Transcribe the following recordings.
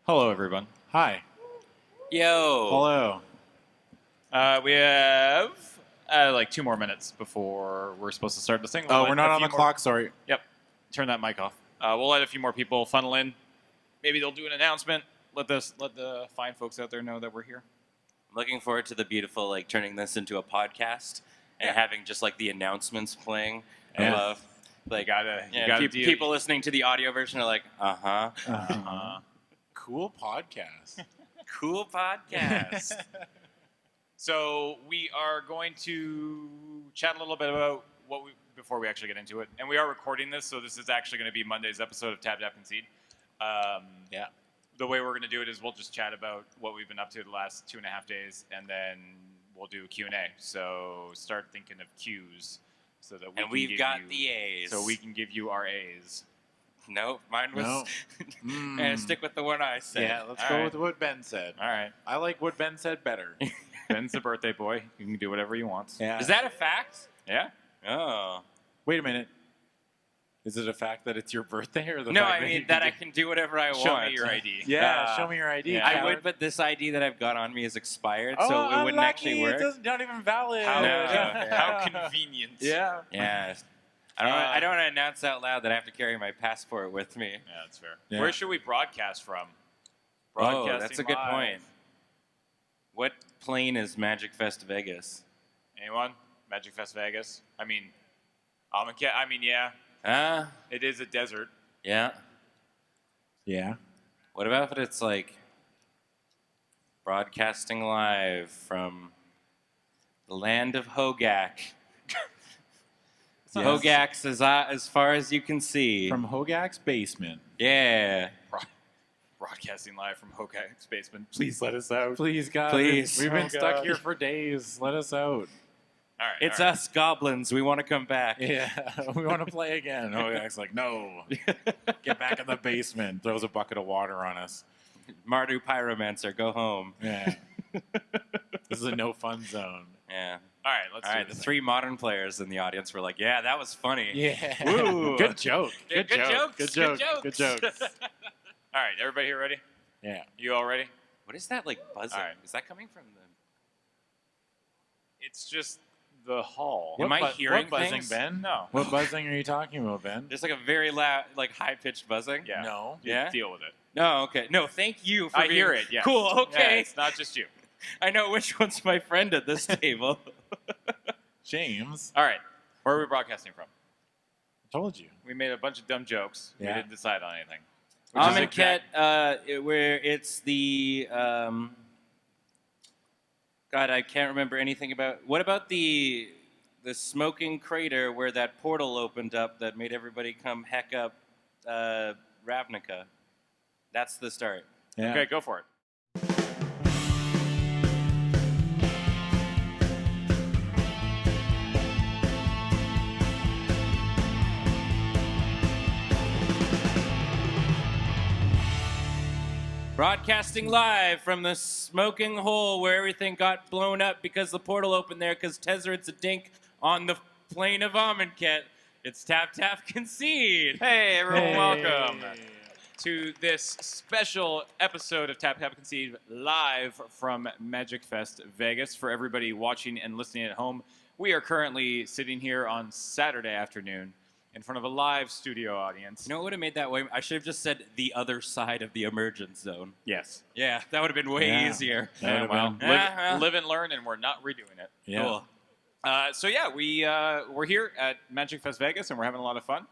Hello, everyone. Hi. Yo. Hello. We have like 2 more minutes before we're supposed to start this thing. Oh, we're not on the clock. Sorry. Yep. Turn that mic off. We'll let a few more people funnel in. Maybe they'll do an announcement. Let the fine folks out there know that we're here. Looking forward to the beautiful, like, turning this into a podcast and having just, like, the announcements playing above. Like, people listening to the audio version are like, uh-huh. Uh-huh. Cool podcast. Cool podcast. So we are going to chat a little bit about before we actually get into it. And we are recording this, so this is actually going to be Monday's episode of Tap Tap Concede. The way we're going to do it is we'll just chat about what we've been up to the last 2.5 days, and then we'll do a Q&A. So start thinking of Qs so that we've got the A's. So we can give you our A's. Nope, mine was... And stick with the one I said. Yeah, let's go with what Ben said. All right. I like what Ben said better. Ben's the birthday boy. You can do whatever you want. Yeah. Is that a fact? Yeah. Oh. Wait a minute. Is it a fact that it's your birthday or the No, fact I mean that I can do whatever I want. Show me your ID. Yeah, show me your ID. Yeah. I would, but this ID that I've got on me is expired, so it wouldn't actually work. It's not even valid. How convenient. Yeah. Yeah. I don't want to announce out loud that I have to carry my passport with me. Yeah, that's fair. Yeah. Where should we broadcast from? That's a good live. point. What plane is MagicFest Vegas? Anyone? MagicFest Vegas? I mean, yeah. It is a desert. Yeah. Yeah. What about if it's like broadcasting live from the land of Hogak? Yes. Hogak's as far as you can see. From Hogak's basement. Yeah. Broadcasting live from Hogak's basement. Please let us out. Please, God. Please. We've been stuck here for days. Let us out. All right. It's us goblins. We want to come back. Yeah, we want to play again. Hogak's like, no. Get back in the basement. Throws a bucket of water on us. Mardu Pyromancer, go home. Yeah. This is a no fun zone. Yeah. All right, let's do The this 3 modern players in the audience were like, yeah, that was funny. Yeah. Woo. Good joke. Good jokes. Good joke. Good jokes. All right, everybody here ready? Yeah. You all ready? What is that, like, buzzing? All right. Is that coming from the... It's just the hall. Am I hearing what buzzing, things? Ben? No. What buzzing are you talking about, Ben? There's like a very loud, like high-pitched buzzing? Yeah. No. You Yeah? deal with it. No, okay. No, thank you for I hear it, yeah. Cool, okay. Yeah, it's not just you. I know which one's my friend at this table. James. All right, where are we broadcasting from? I told you. We made a bunch of dumb jokes. Yeah. We didn't decide on anything. Which is Amonkhet, where it's the... God, I can't remember anything about... What about the smoking crater where that portal opened up that made everybody come heck up Ravnica? That's the start. Yeah. Okay, go for it. Broadcasting live from the smoking hole where everything got blown up because the portal opened there because Tezzeret's a dink on the plane of Amonkhet. It's Tap Tap Concede. Hey, everyone, Hey. welcome to this special episode of Tap Tap Concede live from MagicFest Vegas. For everybody watching and listening at home, we are currently sitting here on Saturday afternoon in front of a live studio audience. You know what would have made that way? I should have just said the other side of the emergence zone. Yes. Yeah, that would have been way easier. That Yeah, would've well, been- live and learn, and we're not redoing it. Yeah. Cool. We're here at MagicFest Vegas, and we're having a lot of fun.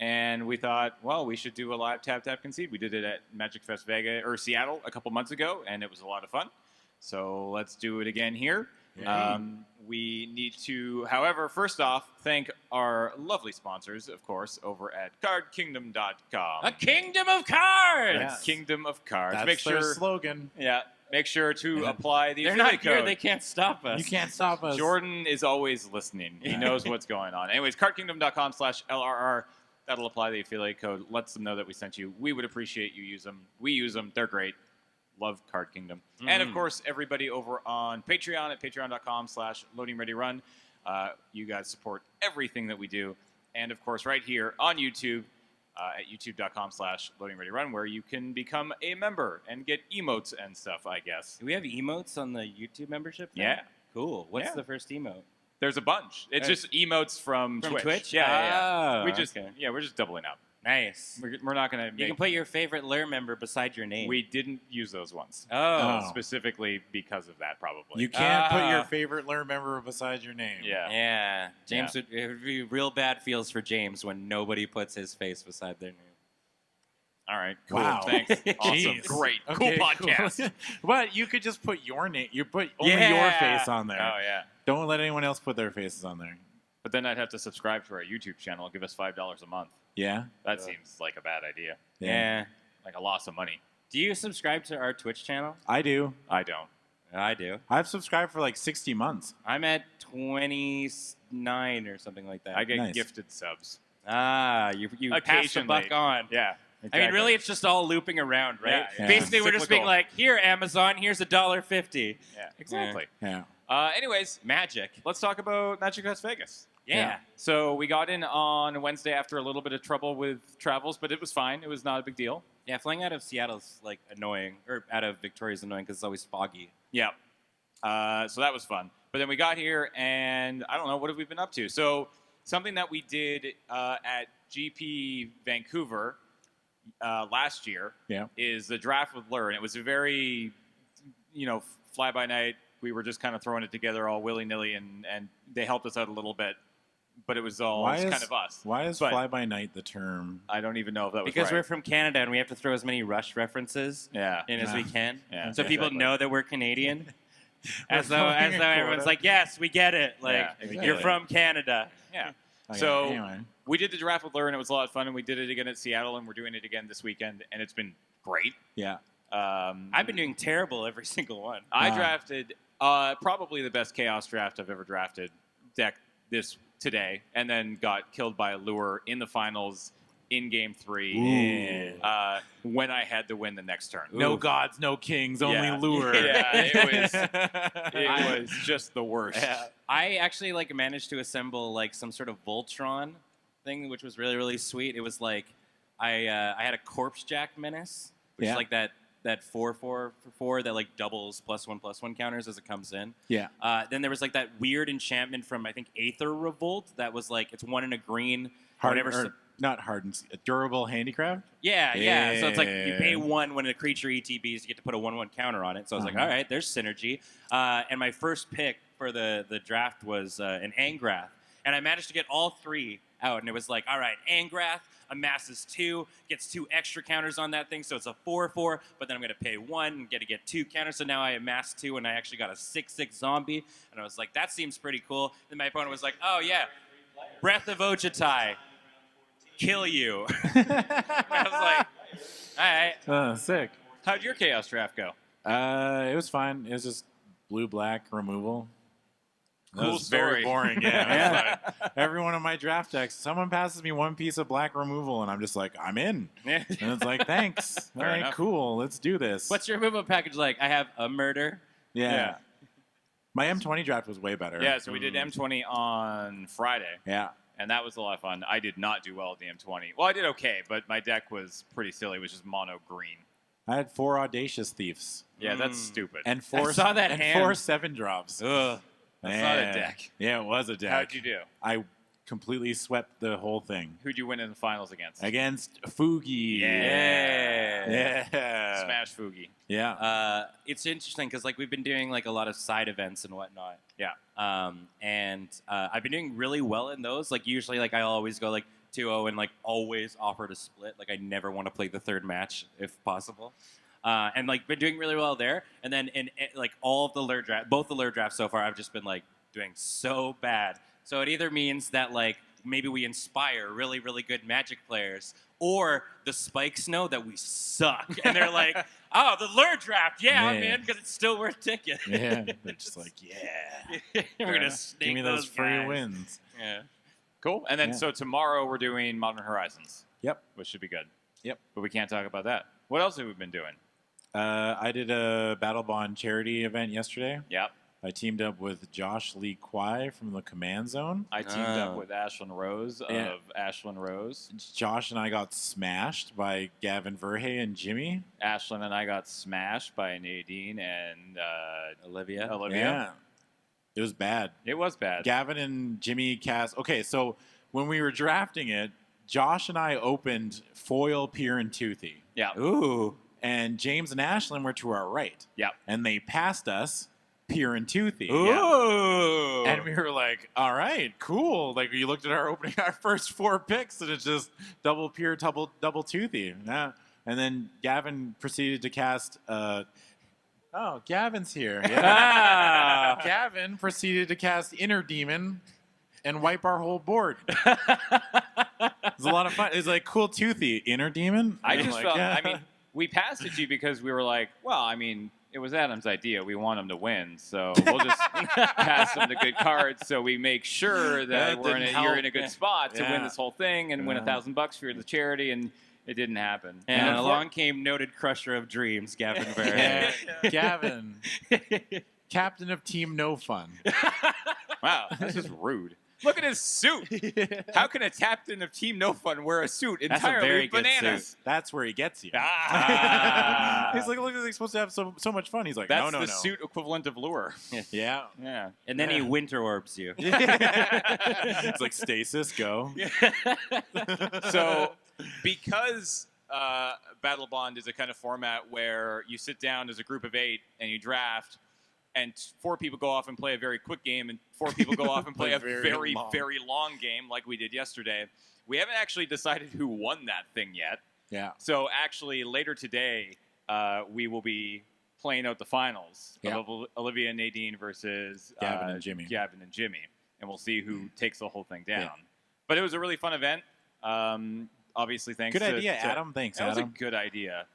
And we thought, well, we should do a live Tap Tap Concede. We did it at MagicFest Vegas or Seattle a couple months ago, and it was a lot of fun. So let's do it again here. We need to, however, first off, thank our lovely sponsors, of course, over at CardKingdom.com. A kingdom of cards! Yeah. Kingdom of Cards. That's make their sure, slogan. yeah, make sure to apply the They're affiliate not here. code. They can't stop us. You can't stop us. Jordan is always listening. He Yeah. knows what's going on. Anyways, cardkingdom.com/LRR. That'll apply the affiliate code. Lets them know that we sent you. We would appreciate you use them. We use them. They're great. Love Card Kingdom. And, of course, everybody over on Patreon at patreon.com/LoadingReadyRun. You guys support everything that we do. And, of course, right here on YouTube, at youtube.com/LoadingReadyRun, where you can become a member and get emotes and stuff, I guess. Do we have emotes on the YouTube membership thing? Yeah. Cool. What's Yeah. the first emote? There's a bunch. It's just emotes from Twitch. Yeah. Oh, We're just doubling up. Nice. We're not going to You can put your favorite Lure member beside your name. We didn't use those ones. Oh. Specifically because of that, probably. You can't put your favorite Lure member beside your name. Yeah. Yeah. James it would be real bad feels for James when nobody puts his face beside their name. All right. Cool. Wow. Thanks. Awesome. Jeez. Great. Okay, cool podcast. Cool. But you could just put your name. You put only your Yeah. face on there. Oh, yeah. Don't let anyone else put their faces on there. But then I'd have to subscribe to our YouTube channel. Give us $5 a month. Yeah. That seems like a bad idea. Yeah. Like a loss of money. Do you subscribe to our Twitch channel? I do. I don't. I do. I've subscribed for like 60 months. I'm at 29 or something like that. I get Nice. gifted subs. you pass the Occasionally. buck on. Yeah. I mean, really, it's just all looping around, right? Yeah. Basically, we're just being Cyclical. like, here, Amazon, here's $1.50. Yeah, exactly. Yeah. Anyways, Magic. let's talk about MagicFest Vegas. Yeah. So we got in on Wednesday after a little bit of trouble with travels, but it was fine. It was not a big deal. Yeah, flying out of Seattle's like annoying, or out of Victoria's annoying because it's always foggy. Yeah. So that was fun. But then we got here, and I don't know, what have we been up to? So something that we did at GP Vancouver last year is the draft with Lure. And it was a very, fly-by-night. We were just kind of throwing it together all willy-nilly, and they helped us out a little bit. But it was all kind of us. Why is But fly-by-night the term? I don't even know if that was Because right. we're from Canada and we have to throw as many Rush references in as we can. Yeah, So people exactly. know that we're Canadian. as though throwing a everyone's quota. like, yes, we get it. Like, Yeah, exactly. you're from Canada. Yeah. Okay, So anyway. we did the draft with Lure, and it was a lot of fun, and we did it again at Seattle, and we're doing it again this weekend, and it's been great. Yeah. I've been doing terrible every single one. I drafted probably the best Chaos draft I've ever drafted deck today, and then got killed by a Lure in the finals in Game 3 when I had to win the next turn. No gods, no kings, only Yeah. Lure. Yeah, it was just the worst. I actually managed to assemble some sort of Voltron thing, which was really, really sweet. It was like I had a Corpse Jack Menace, which is like that 4/4/4 that doubles +1/+1 counters as it comes in. Yeah. Then there was that weird enchantment from I think Aether Revolt that was it's 1 in a green. Not hardened, durable handicraft. Yeah. So it's you pay Yeah. 1 when a creature ETBs, you get to put a 1/1 counter on it. So I was like, all right, there's synergy. And my first pick for the draft was an Angrath. And I managed to get all 3 out. And it was all right, Angrath amasses 2, gets 2 extra counters on that thing. So it's a 4/4, but then I'm going to pay 1 and get 2 counters. So now I amassed 2, and I actually got a 6/6 zombie. And I was like, that seems pretty cool. Then my opponent was like, oh, yeah, Breath of Ochitai. Kill you. I was like, all right. Sick. How'd your Chaos draft go? It was fine. It was just blue-black removal. That Cool was very story. boring. Yeah. Every one of my draft decks, someone passes me 1 piece of black removal, and I'm just like, I'm in. Yeah. And it's like, thanks. All Fair right, enough. cool. Let's do this. What's your removal package like? I have a murder. Yeah. My M20 draft was way better. Yeah, so we did M20 on Friday. Yeah. And that was a lot of fun. I did not do well at the M20. Well, I did okay, but my deck was pretty silly. It was just mono green. I had 4 Audacious Thieves. Yeah, that's stupid. And 4 saw that and hand. 4 7-drops. Ugh. That's not a deck. Yeah, it was a deck. How'd you do? I completely swept the whole thing. Who'd you win in the finals against? Against Fugi. Yeah. Yeah. Smash Fugi. Yeah. It's interesting because we've been doing a lot of side events and whatnot. Yeah. And I've been doing really well in those. Usually I always go 2-0 and always offer to split. I never want to play the third match if possible. And been doing really well there. And then in all of the Lure draft, both the Lure drafts so far, I've just been doing so bad. So it either means that maybe we inspire really, really good Magic players, or the Spikes know that we suck. And they're like, oh, the Lure draft. Yeah, I'm in because it's still worth ticket. Yeah. They're just like, yeah. We're going to enough. snake Give me those free guys. wins. Yeah. Cool. And then Yeah. so tomorrow we're doing Modern Horizons. Yep. Which should be good. Yep. But we can't talk about that. What else have we been doing? I did a Battle Bond charity event yesterday. Yep. I teamed up with Josh Lee Kwai from the Command Zone. I teamed up with Ashlyn Rose of Ashlyn Rose. Josh and I got smashed by Gavin Verhey and Jimmy. Ashlyn and I got smashed by Nadine and Olivia. Yeah. It was bad. It was bad. Gavin and Jimmy cast. Okay, so when we were drafting it, Josh and I opened foil, Pier, and Toothy. Yeah. Ooh. And James and Ashlyn were to our right. Yeah. And they passed us, Pier and Toothy. Ooh. And we were like, all right, cool. Like, we looked at our first 4 picks, and it's just double Pier, double Toothy. Yeah. And then Gavin proceeded to cast. Gavin's here. Yeah. Gavin proceeded to cast Inner Demon and wipe our whole board. It was a lot of fun. It was like, cool, Toothy, Inner Demon. I And I'm just like, felt, yeah. I mean, we passed it to you because we were like, well, I mean, it was Adam's idea. We want him to win, so we'll just pass him the good cards so we make sure that That didn't you're help. in a good spot to win Yeah. this whole thing and win Yeah. $1,000 for the charity, and it didn't happen. And Yeah. along came noted crusher of dreams, Gavin Verhey. Yeah. Gavin, captain of Team No Fun. Wow, this is rude. Look at his suit. How can a captain of Team No Fun wear a suit That's a entirely very good bananas? That's where he gets you. Ah. He's like, look, he's supposed to have so much fun. He's like, That's no. the suit equivalent of lure. Yeah. Yeah. And then he winter orbs you. It's like stasis, go. So, because Battle Bond is a kind of format where you sit down as a group of 8 and you draft, and 4 people go off and play a very quick game, and 4 people go off and play a very, very long game like we did yesterday. We haven't actually decided who won that thing yet. Yeah. So actually, later today, we will be playing out the finals of Olivia and Nadine versus Gavin and Jimmy. And we'll see who takes the whole thing down. Yeah. But it was a really fun event. Obviously, thanks Good to idea, to- Adam. Thanks, That was a Adam. good idea.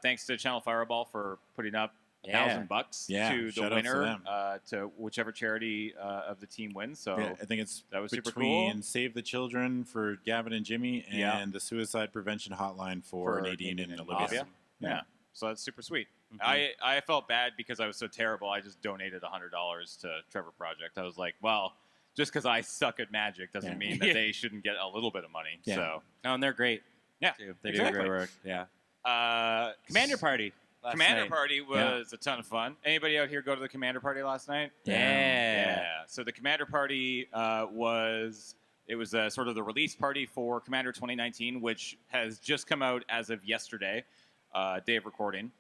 Thanks to Channel Fireball for putting up Yeah. $1,000 Yeah, to the shout outs to winner, them. to whichever charity of the team wins. So Yeah, I think it's that was super between cool. Save the Children for Gavin and Jimmy and Yeah. the Suicide Prevention Hotline for Nadine and Olivia. Olivia. Yeah. So that's super sweet. Mhm. I felt bad because I was so terrible. I just donated $100 to Trevor Project. I was like, well, just because I suck at Magic doesn't Yeah. mean that they shouldn't get a little bit of money. Yeah. So Oh, and they're great. Yeah, Too. They exactly. do great work. Yeah. Commander Party. last Commander night. Party was a ton of fun. Anybody out here go to the Commander Party last night? Yeah. So the Commander Party was sort of the release party for Commander 2019, which has just come out as of yesterday, day of recording.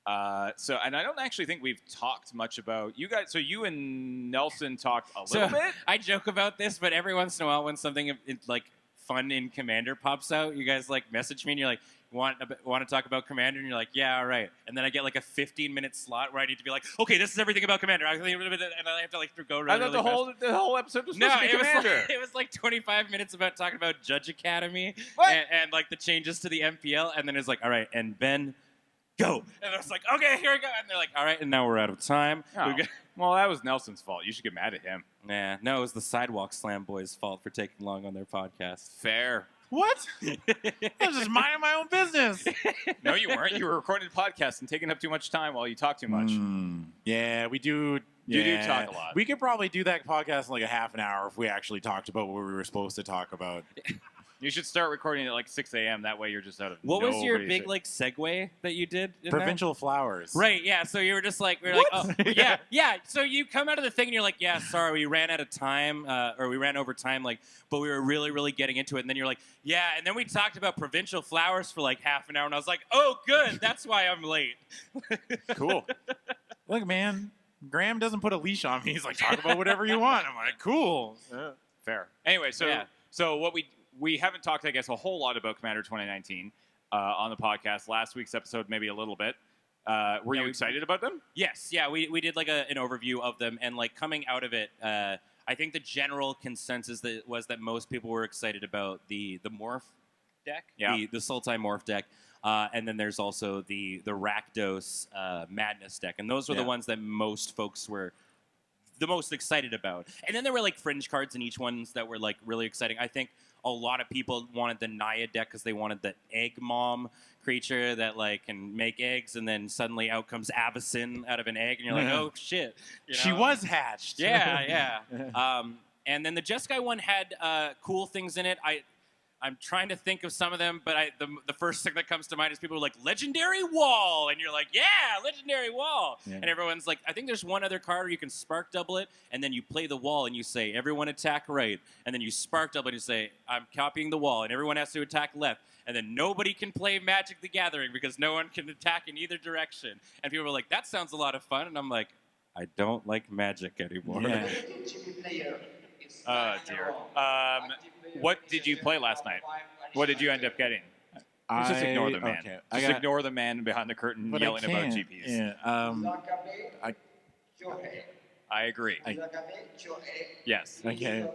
And I don't actually think we've talked much about you guys. So you and Nelson talked a little bit. I joke about this, but every once in a while, when something like fun in Commander pops out, you guys like message me and you're like, want to talk about Commander? And you're like, yeah, all right. And then I get like a 15-minute slot where I need to be like, okay, this is everything about Commander. And I have to like go really, I thought really fast. the whole episode was No, supposed to be Commander. it was like 25 minutes about talking about Judge Academy What? and like the changes to the MPL, and then it's like, all right, and Ben, go. And I was like, okay, here we go. And they're like, all right, and now we're out of time. Oh. Well, that was Nelson's fault. You should get mad at him. Nah, no, it was the Sidewalk Slam Boys' fault for taking long on their podcast. Fair. What? I was just minding my own business. No, you weren't. You were recording a podcast and taking up too much time while you talk too much. Yeah, we do. You do yeah. talk a lot. We could probably do that podcast in like a half an hour if we actually talked about what we were supposed to talk about. You should start recording at like 6 a.m. That way you're just out of What was your nobody's- big like segue that you did? in Provincial flowers. that? Right, yeah. So you were just like, we were What? like, oh, yeah. So you come out of the thing and you're like, yeah, sorry, we ran out of time, or we ran over time, like, but we were really, really getting into it. And then you're like, yeah. And then we talked about provincial flowers for like half an hour, and I was like, oh, good, that's why I'm late. Cool. Look, man, Graham doesn't put a leash on me. He's like, talk about whatever you want. I'm like, cool. Fair. Anyway, so Yeah. so what we haven't talked, I guess, a whole lot about Commander 2019 on the podcast. Last week's episode, maybe a little bit. Were you excited about them? Yes, yeah, we did like an overview of them, and like coming out of it, I think the general consensus was that most people were excited about the morph deck, the Sultai morph deck, and then there's also the Rakdos Madness deck, and those were the ones that most folks were the most excited about. And then there were like fringe cards in each one that were like really exciting. I think a lot of people wanted the Naya deck because they wanted the Egg Mom creature that like can make eggs, and then suddenly out comes Avacyn out of an egg, and you're like, oh shit. You She know? was hatched. Yeah. And then the Jeskai one had cool things in it. I'm trying to think of some of them, but the first thing that comes to mind is people are like, Legendary Wall! And you're like, yeah, Legendary Wall! Yeah. And everyone's like, I think there's one other card where you can spark double it, and then you play the wall, and you say, everyone attack right. And then you spark double it, and you say, I'm copying the wall, and everyone has to attack left. And then nobody can play Magic the Gathering because no one can attack in either direction. And people are like, that sounds a lot of fun. And I'm like, I don't like Magic anymore. Yeah. Oh, dear. What did you play last night? What did you end up getting? Just ignore the man. Okay. Just ignore the man behind the curtain But yelling I about can't. GPs. Yeah. I agree. Yes. Okay.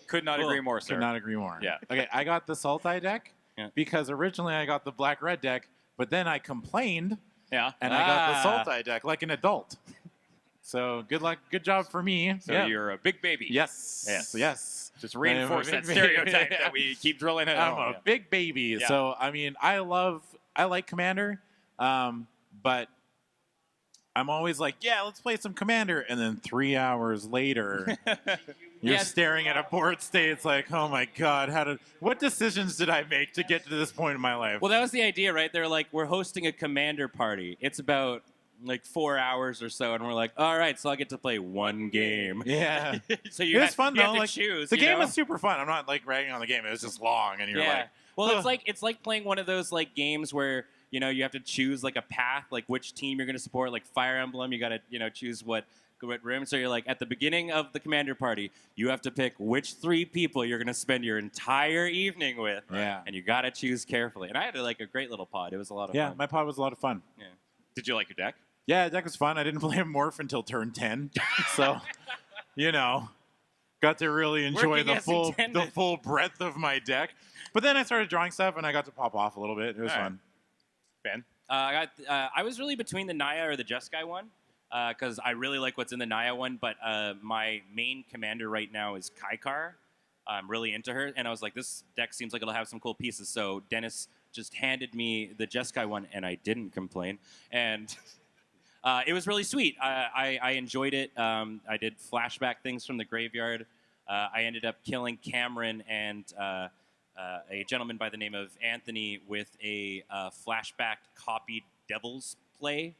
Could not Cool. agree more, sir. Could not agree more. Yeah. Okay, I got the Sultai deck because originally I got the black-red deck, but then I complained Yeah. and I got the Sultai deck like an adult. So good luck, good job for me. So Yeah. you're a big baby. Yes. Yes. Yes. Just reinforce I am a that big baby. stereotype that we keep drilling in. I'm a big baby. Yeah. So I mean, I like Commander, but I'm always like, yeah, let's play some Commander, and then 3 hours later, you're Yeah. staring at a board state. It's like, oh my god, what decisions did I make to get to this point in my life? Well, that was the idea, right? They're like, we're hosting a Commander party. It's about like 4 hours or so, and we're like, all right, so I'll get to play one game. Yeah. So It was fun you though. have to Like choose. the you game know? was super fun. I'm not like ragging on the game. It was just long, and you're Yeah. like, Well, "Ugh." it's like playing one of those like games where you have to choose like a path, like which team you're going to support. Like Fire Emblem, you got to choose what room. So you're like at the beginning of the Commander party, you have to pick which 3 people you're going to spend your entire evening with. Yeah. And you got to choose carefully. And I had like a great little pod. It was a lot of Yeah, fun. my pod was a lot of fun. Yeah. Did you like your deck? Yeah, the deck was fun. I didn't play Morph until turn 10. So, got to really enjoy Working the as full intended. breadth of my deck. But then I started drawing stuff, and I got to pop off a little bit. It was All right. fun. Ben? I was really between the Naya or the Jeskai one because I really like what's in the Naya one, but my main commander right now is Kaikar. I'm really into her, and I was like, this deck seems like it'll have some cool pieces. So Dennis just handed me the Jeskai one, and I didn't complain. And it was really sweet. I enjoyed it. I did flashback things from the graveyard. I ended up killing Cameron and a gentleman by the name of Anthony with a flashback copied Devil's Play,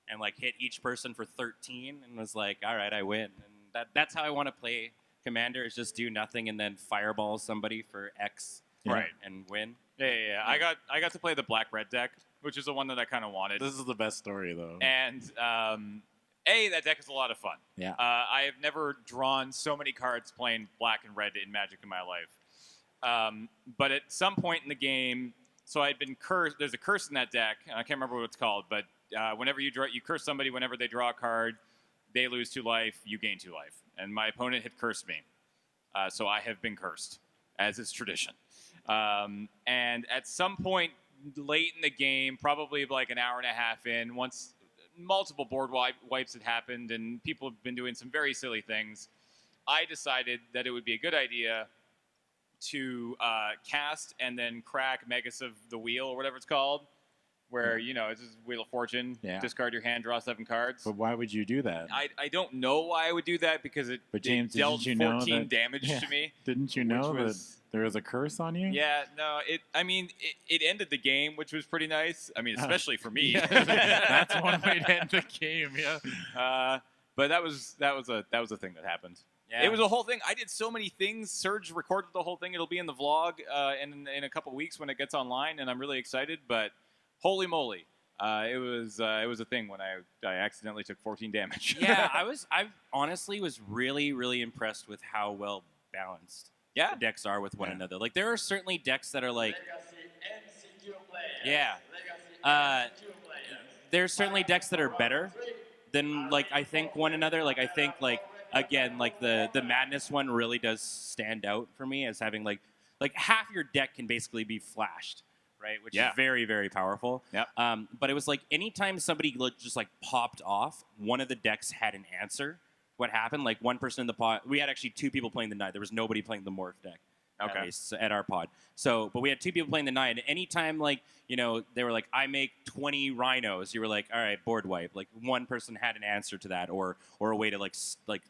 and like hit each person for 13, and was like, all right, I win. And that's how I want to play Commander, is just do nothing and then fireball somebody for X, Right. and win. Yeah. I got to play the black-red deck, which is the one that I kind of wanted. This is the best story, though. And that deck is a lot of fun. Yeah. I have never drawn so many cards playing black and red in Magic in my life. But at some point in the game, so I'd been cursed. There's a curse in that deck. I can't remember what it's called, but whenever you curse somebody whenever they draw a card, they lose 2 life, you gain 2 life. And my opponent had cursed me. So I have been cursed, as is tradition. And at some point late in the game, probably like an hour and a half in, once multiple board wipes had happened and people have been doing some very silly things, I decided that it would be a good idea to cast and then crack Megas of the Wheel, or whatever it's called, where, it's just Wheel of Fortune, discard your hand, draw 7 cards. But why would you do that? I don't know why I would do that, because it dealt didn't you know 14 that- damage to me. Didn't you know which that was- there was a curse on you? Yeah, no, it ended the game, which was pretty nice. I mean, especially for me. That's one way to end the game, yeah. But that was a thing that happened. Yeah. It was a whole thing. I did so many things. Serge recorded the whole thing. It'll be in the vlog in a couple weeks when it gets online, and I'm really excited. But holy moly, it was a thing when I accidentally took 14 damage. Yeah, I honestly was really, really impressed with how well balanced the decks are with one another. Like, there are certainly decks that are like, there's certainly decks that are better than, like, I think one another. Like, I think, like, again, like the Madness one really does stand out for me as having like half your deck can basically be flashed, right? Which is very, very powerful. Yep. But it was like anytime somebody just like popped off, one of the decks had an answer. What happened? Like, one person in the pot, we had actually 2 people playing the Knight. There was nobody playing the Morph deck. Okay. At least at our pod. So, but we had 2 people playing the night, and anytime like they were like, I make 20 rhinos, you were like, all right, board wipe. Like one person had an answer to that, or a way to like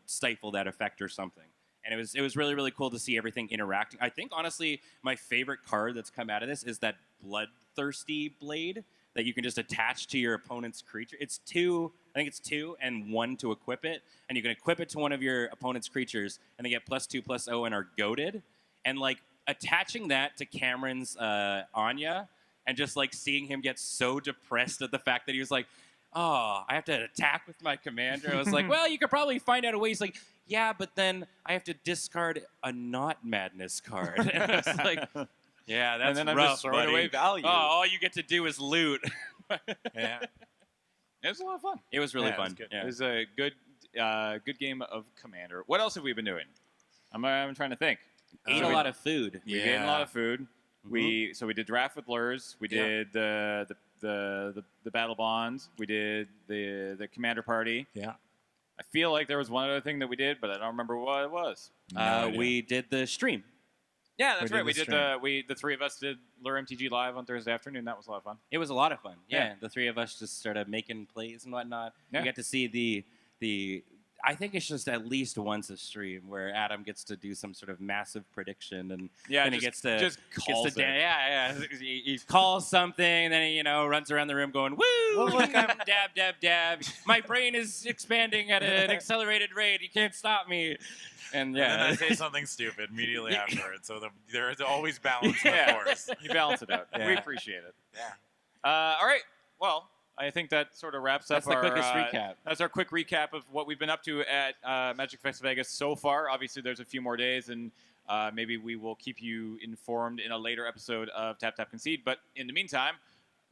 stifle that effect or something. And it was really, really cool to see everything interacting. I think honestly, my favorite card that's come out of this is that Bloodthirsty Blade that you can just attach to your opponent's creature. It's 2, I think it's 2 and 1 to equip it, and you can equip it to one of your opponent's creatures, and they get +2/+0 and are goaded. And like attaching that to Cameron's Anya, and just like seeing him get so depressed at the fact that he was like, oh, I have to attack with my commander. I was like, well, you could probably find out a way. He's like, yeah, but then I have to discard a Not Madness card. And I was like, yeah, that's and then I'm rough, just throwing buddy. away value. Oh, all you get to do is loot. Yeah. It was a lot of fun. It was really Yeah, it was fun. good. Yeah. It was a good game of Commander. What else have we been doing? I'm trying to think. Ate So a we- lot of food. We ate a lot of food. Mhm. We did draft with lures. We did the battle bonds. We did the commander party. Yeah. I feel like there was one other thing that we did, but I don't remember what it was. No idea. We did the stream. Yeah, that's We right. did We the did the three of us did Lure MTG live on Thursday afternoon. That was a lot of fun. It was a lot of fun. Yeah, Yeah. the 3 of us just started making plays and whatnot. Yeah. We got to see the. I think it's just at least once a stream where Adam gets to do some sort of massive prediction, and Yeah, then he gets to calls it. yeah. He calls something, and then he runs around the room going, "Woo! Well, look, I'm- dab, dab, dab. My brain is expanding at an accelerated rate. You can't stop me." And And yeah, then I say something stupid immediately afterwards. So there's always balance in the Yeah. force. You balance it out. Yeah. We appreciate it. Yeah. All right. Well, I think that sort of wraps That's up the our quickest recap. That's our quick recap of what we've been up to at MagicFest Vegas so far. Obviously, there's a few more days, and maybe we will keep you informed in a later episode of Tap Tap Concede. But in the meantime,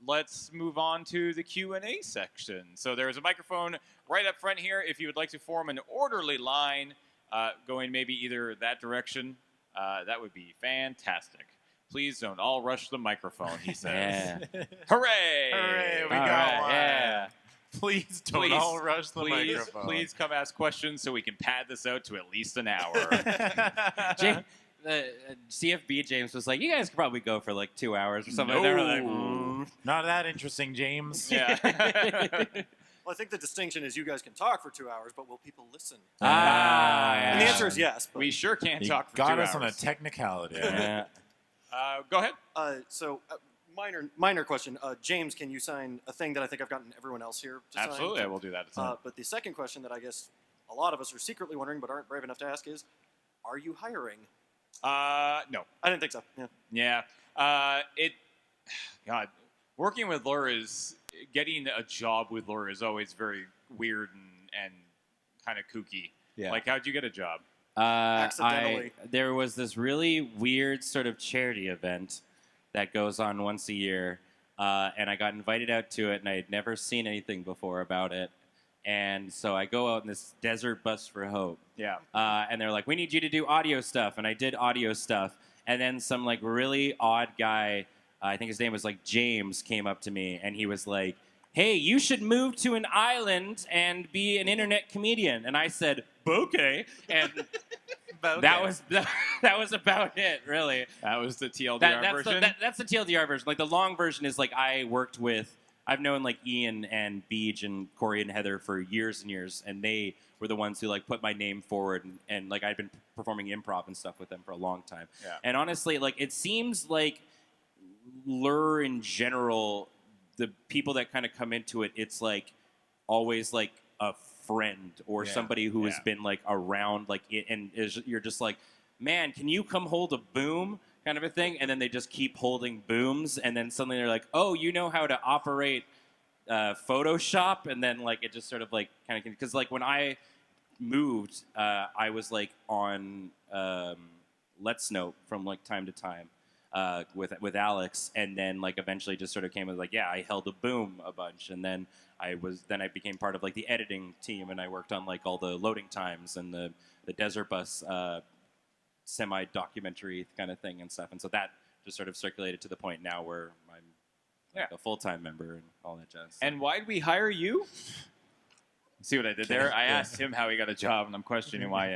let's move on to the Q&A section. So there is a microphone right up front here. If you would like to form an orderly line going maybe either that direction, that would be fantastic. Please don't all rush the microphone, he says. yeah. Hooray! Hooray, we All got right, one. yeah. Please don't Please, all rush the please, microphone. please come ask questions so we can pad this out to at least an hour. CFB James was like, "You guys could probably go for like 2 hours or something." No. They were like, Not that interesting, James. Yeah. Well, I think the distinction is you guys can talk for 2 hours, but will people listen? yeah. And the answer is yes. But, We sure can't You talk for got 2 us on a hours. technicality. Yeah. Go ahead. minor question. James, can you sign a thing that I think I've gotten everyone else here to sign? Absolutely, I will do that. But the second question that I guess a lot of us are secretly wondering but aren't brave enough to ask is, are you hiring? No. I didn't think so. Yeah. Yeah. God, working with Lure is, getting a job with Lure is always very weird and kind of kooky. Yeah. Like, how'd you get a job? Accidentally. There was this really weird sort of charity event that goes on once a year, and I got invited out to it, and I had never seen anything before about it. And so I go out in this desert bus for hope, Yeah. and they're like, "We need you to do audio stuff," and I did audio stuff, and then some like really odd guy, I think his name was like James, came up to me, and he was like, "Hey, you should move to an island and be an internet comedian." And I said, "Okay," and that was about it, really. That was the TLDR That's version. that's the TLDR version. Like the long version is like I've known like Ian and Beej and Corey and Heather for years and years, and they were the ones who like put my name forward, and like I'd been performing improv and stuff with them for a long time. Yeah. And honestly, like it seems like Lure in general, the people that kind of come into it, it's like always like a friend or Yeah. somebody who has Yeah. been like around, like it, and you're just like, man, can you come hold a boom, kind of a thing, and then they just keep holding booms, and then suddenly they're like, oh, you know how to operate Photoshop, and then like it just sort of like kind of, because like when I moved, I was like on Let's Note from like time to time. With Alex, and then like eventually just sort of came with like, yeah, I held a boom a bunch, and then I became part of like the editing team, and I worked on like all the loading times and the Desert Bus semi-documentary kind of thing and stuff, and so that just sort of circulated to the point now where I'm like a full-time member and all that jazz. And why'd we hire you? See what I did there? I asked him how he got a job, and I'm questioning why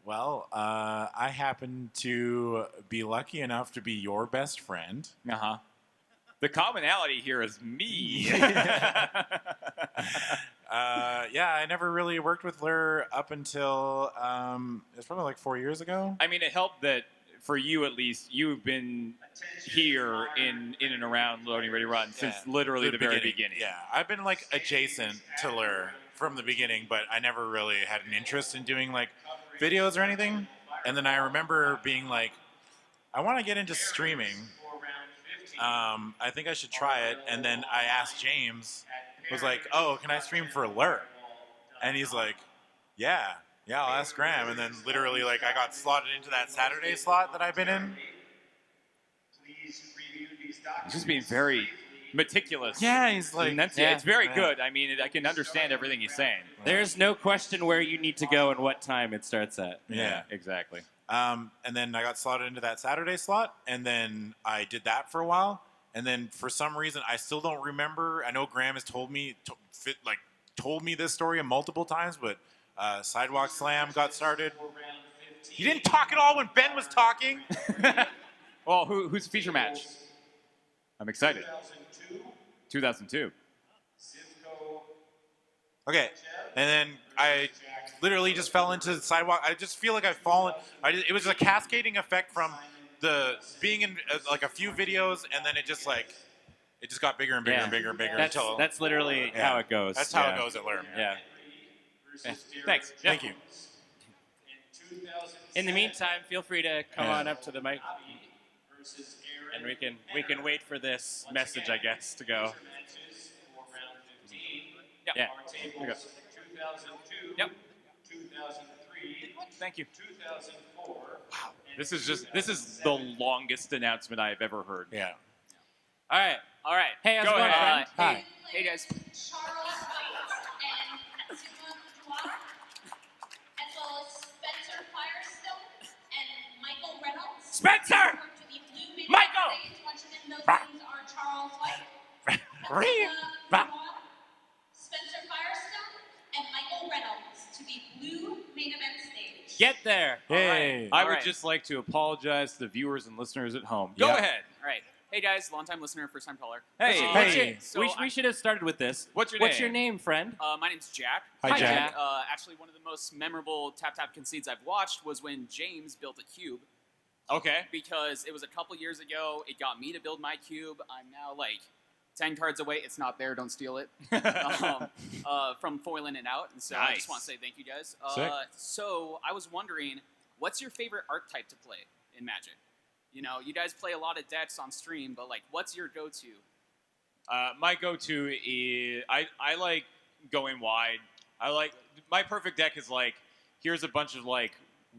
Well, I happen to be lucky enough to be your best friend. Uh-huh. The commonality here is me. I never really worked with Lur up until it's probably like 4 years ago. I mean, it helped that for you at least, you've been here in and around Loading Ready Run since literally the very beginning. Yeah, I've been like adjacent to Lur from the beginning, but I never really had an interest in doing like videos or anything. And then I remember being like, I want to get into streaming. I think I should try it. And then I asked James, was like, oh, can I stream for Lur? And he's like, yeah, I'll ask Graham. And then literally, like, I got slotted into that Saturday slot that I've been in. He's just being very meticulous. Yeah, he's like, And that's it's very good. I mean, I can understand everything he's saying. There's no question where you need to go and what time it starts at. Yeah. Exactly. And then I got slotted into that Saturday slot, and then I did that for a while. And then for some reason, I still don't remember. I know Graham has told me this story multiple times, but Sidewalk Slam got started. You didn't talk at all when Ben was talking. Well, who's the feature match? I'm excited. 2002. Okay, and then I literally just fell into Sidewalk. I just feel like I've fallen. It was a cascading effect from the being in like a few videos, and then it just got bigger and bigger and bigger and bigger until that's literally how it goes. That's how it goes at Lur. Yeah. Thanks. Thank you. In the meantime, feel free to come on up to the mic, and we can wait for this message, I guess, to go. Yeah. Okay. Yep. Thank you. Wow. This is the longest announcement I've ever heard. Yeah. All right. Hey, how's it Go going, ahead. friend? Hi. Hey guys. Charles White and Zuma Duarte, as well as Spencer Firestone and Michael Reynolds. Spencer! To the Blue Maiden Michael! Stage. Once again, those names are Charles White, Spencer Firestone, and Michael Reynolds to the Blue Main Event Stage. Get there. Hey. I would just like to apologize to the viewers and listeners at home. Go Yeah. ahead. All right. Hey guys, long-time listener, first-time caller. Hey. Hey. We should have started with this. What's your What's name? your name, friend? My name's Jack. Hi, Jack. Actually, one of the most memorable tap concedes I've watched was when James built a cube. Okay. Because it was a couple years ago. It got me to build my cube. I'm now like 10 cards away. It's not there. Don't steal it. From foiling it out. And so I just want to say thank you guys. Sick. So I was wondering, what's your favorite archetype to play in Magic? You know, you guys play a lot of decks on stream, but like, what's your go-to? My go-to is I like going wide. I like my perfect deck is like here's a bunch of like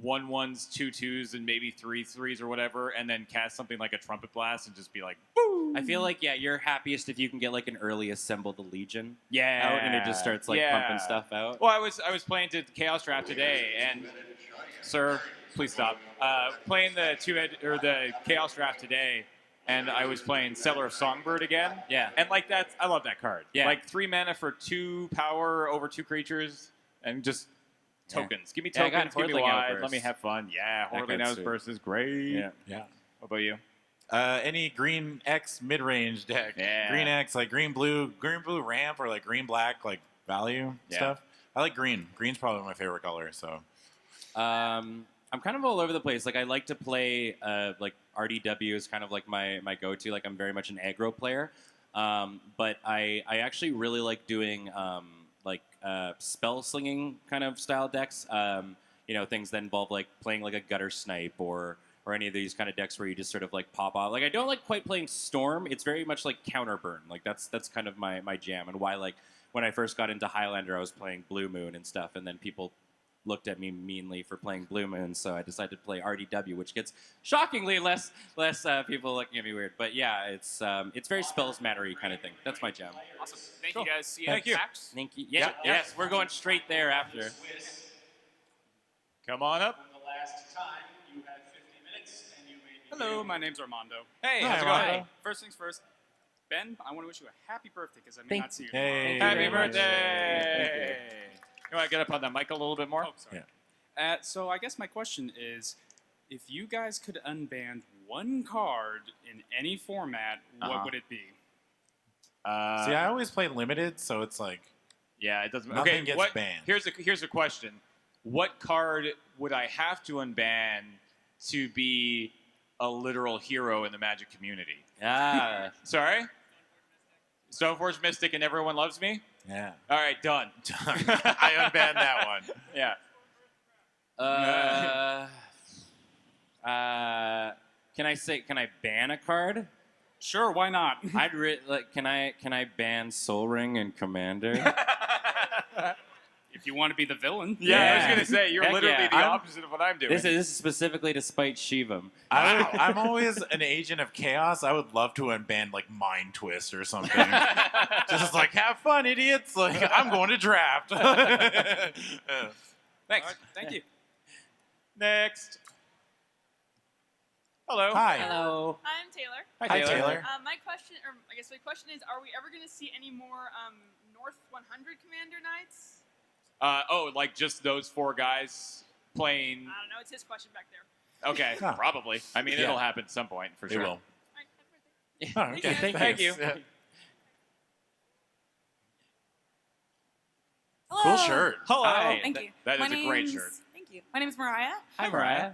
1/1s, 2/2s, and maybe 3/3s or whatever, and then cast something like a Trumpet Blast and just be like, boo! I feel like you're happiest if you can get like an early assembled Legion Yeah. out and it just starts like pumping stuff out. Well, I was playing the Chaos Draft today, and sir, please stop. Playing the Chaos Draft today, and I was playing Settler of Songbird again. Yeah. And like that, I love that card. Yeah. Like 3 mana for 2 power over 2 creatures, and just tokens. Give me Yeah, I got tokens. Give me Hordling wide. Outburst. Let me have fun. Yeah, That Hordling card's Outburst is great. Yeah. Yeah. What about you? Any green X mid-range deck. Yeah. Green X, like green blue ramp, or like green black, like value stuff. I like green. Green's probably my favorite color. So. I'm kind of all over the place. Like I like to play like RDW is kind of like my go-to. Like I'm very much an aggro player, but I actually really like doing spell slinging kind of style decks. Things that involve like playing like a gutter snipe or any of these kind of decks where you just sort of like pop off. Like I don't like quite playing Storm. It's very much like counterburn. Like that's kind of my jam, and why like when I first got into Highlander, I was playing Blue Moon and stuff, and then people looked at me meanly for playing Blue Moon, so I decided to play RDW, which gets shockingly less people looking at me weird. But yeah, it's very spells mattery kind of thing. That's my jam. Awesome. Thank you guys. See you Thank you. next. Thank you. Yeah, yes, we're going straight there after. Come on up. Hello, my name's Armando. Hey, Hi, how's it going? Armando. First things first, Ben, I want to wish you a happy birthday because I may Thank- not see you Hey. tomorrow. Happy Very much. birthday! You want to get up on that mic a little bit more? Oh, sorry. So I guess my question is, if you guys could unban one card in any format, what would it be? See, I always play limited, so it's like Yeah, it doesn't. nothing Okay, gets banned. Here's a question: what card would I have to unban to be a literal hero in the Magic community? Ah. Sorry, Stoneforge Mystic and Everyone Loves Me. Yeah. All right, done. I unbanned that one. Yeah. Can I ban a card? Sure, why not? Can I ban Soul Ring and Commander? If you want to be the villain. Yeah, I was Yeah. gonna say you're Heck literally yeah. the opposite of what I'm doing. This is specifically to spite Shivam. I'm always an agent of chaos. I would love to unban like Mind Twist or something. Just like have fun, idiots! Like I'm going to draft. Thanks. All right, thank you. Next. Hello. Hi. Hello. I'm Taylor. Hi, Taylor. My question, or I guess my question is, are we ever going to see any more North 100 Commander Nights? Like just those 4 guys playing. I don't know. It's his question back there. Okay, Huh. probably. I mean, Yeah. it'll happen at some point for It sure. will. All right, happy birthday. Oh, okay. Thank you. Thanks. Yeah. Hello. Cool shirt. Hello. Hi. Thank you. That is My a great name's- shirt. Thank you. My name is Mariah. Hi, Mariah.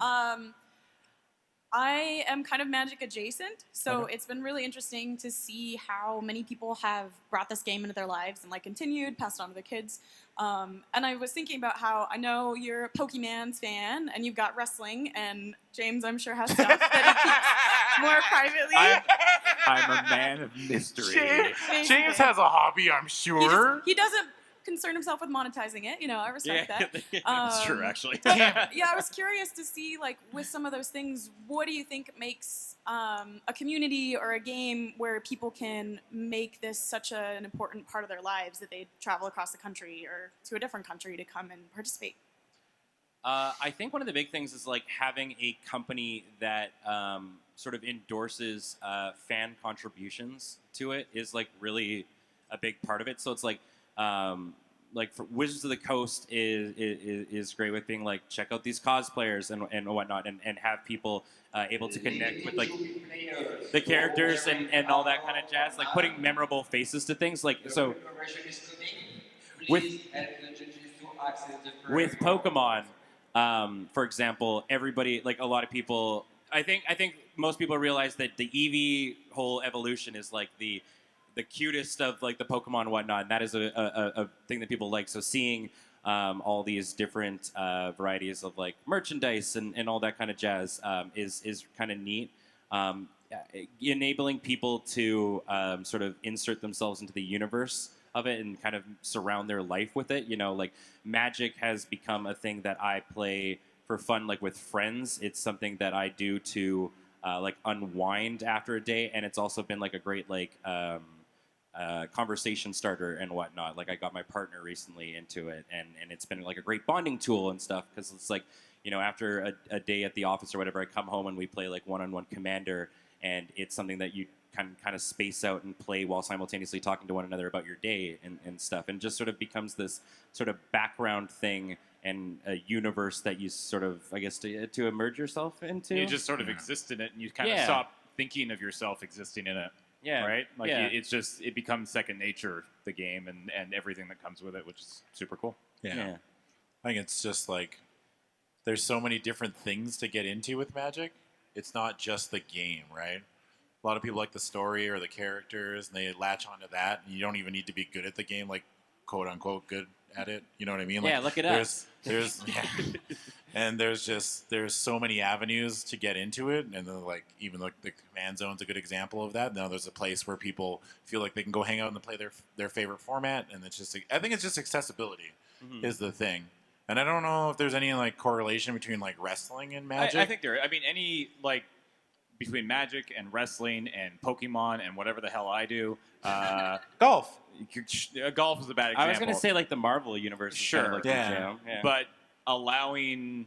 I am kind of Magic adjacent, so it's been really interesting to see how many people have brought this game into their lives and like continued, passed on to their kids. And I was thinking about how I know you're a Pokemon's fan and you've got wrestling, and James, I'm sure, has stuff that he keeps more privately. I'm a man of mystery. James has a hobby, I'm sure. He doesn't concern himself with monetizing it. You know, I respect that. That's true, actually. Yeah, I was curious to see, like, with some of those things, what do you think makes a community or a game where people can make this such an important part of their lives that they travel across the country or to a different country to come and participate? I think one of the big things is like having a company that sort of endorses fan contributions to it is like really a big part of it. So it's like for Wizards of the Coast is great with being like, check out these cosplayers and whatnot, and have people able to connect with like the characters and all that kind of jazz, like putting memorable faces to things. Like so with Pokemon, for example, everybody, like a lot of people, I think most people realize that the Eevee whole evolution is like the cutest of like the Pokemon and whatnot, and that is a thing that people like. So seeing all these different varieties of like merchandise and all that kind of jazz is kind of neat. Enabling people to sort of insert themselves into the universe of it and kind of surround their life with it. You know, like Magic has become a thing that I play for fun, like with friends. It's something that I do to like unwind after a day, and it's also been like a great like conversation starter and whatnot. Like I got my partner recently into it, and it's been like a great bonding tool and stuff, because it's like, you know, after a day at the office or whatever, I come home and we play like one-on-one Commander, and it's something that you can kind of space out and play while simultaneously talking to one another about your day and stuff, and just sort of becomes this sort of background thing and a universe that you sort of, I guess, to immerse yourself into. You just sort of exist in it, and you kind of stop thinking of yourself existing in it. Yeah. Right? Like Yeah. it becomes second nature, the game and everything that comes with it, which is super cool. Yeah. I think it's just like there's so many different things to get into with Magic. It's not just the game, right? A lot of people like the story or the characters, and they latch onto that. And you don't even need to be good at the game, like quote unquote good at it. You know what I mean? Like, Yeah, look at us. There's and there's so many avenues to get into it, and then like even like the Command Zone's a good example of that. Now there's a place where people feel like they can go hang out and play their favorite format, and it's just, I think it's just accessibility is the thing. And I don't know if there's any like correlation between like wrestling and Magic. I think there. I mean, any like between Magic and wrestling and Pokemon and whatever the hell I do. Golf. Golf is a bad example. I was going to say like the Marvel universe is kind of like the jam. Yeah. But allowing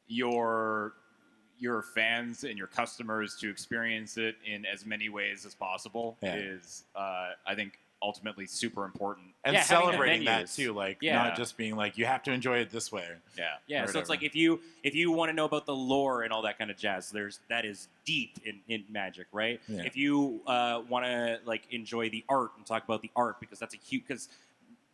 your fans and your customers to experience it in as many ways as possible is, I think, ultimately super important. And Yeah, having the celebrating that venues. too, like Yeah. not just being like you have to enjoy it this way. Yeah. Yeah, or so it's like whatever. if you want to know about the lore and all that kind of jazz, that is deep in Magic, right? Yeah. If you want to like enjoy the art and talk about the art, because that's a huge because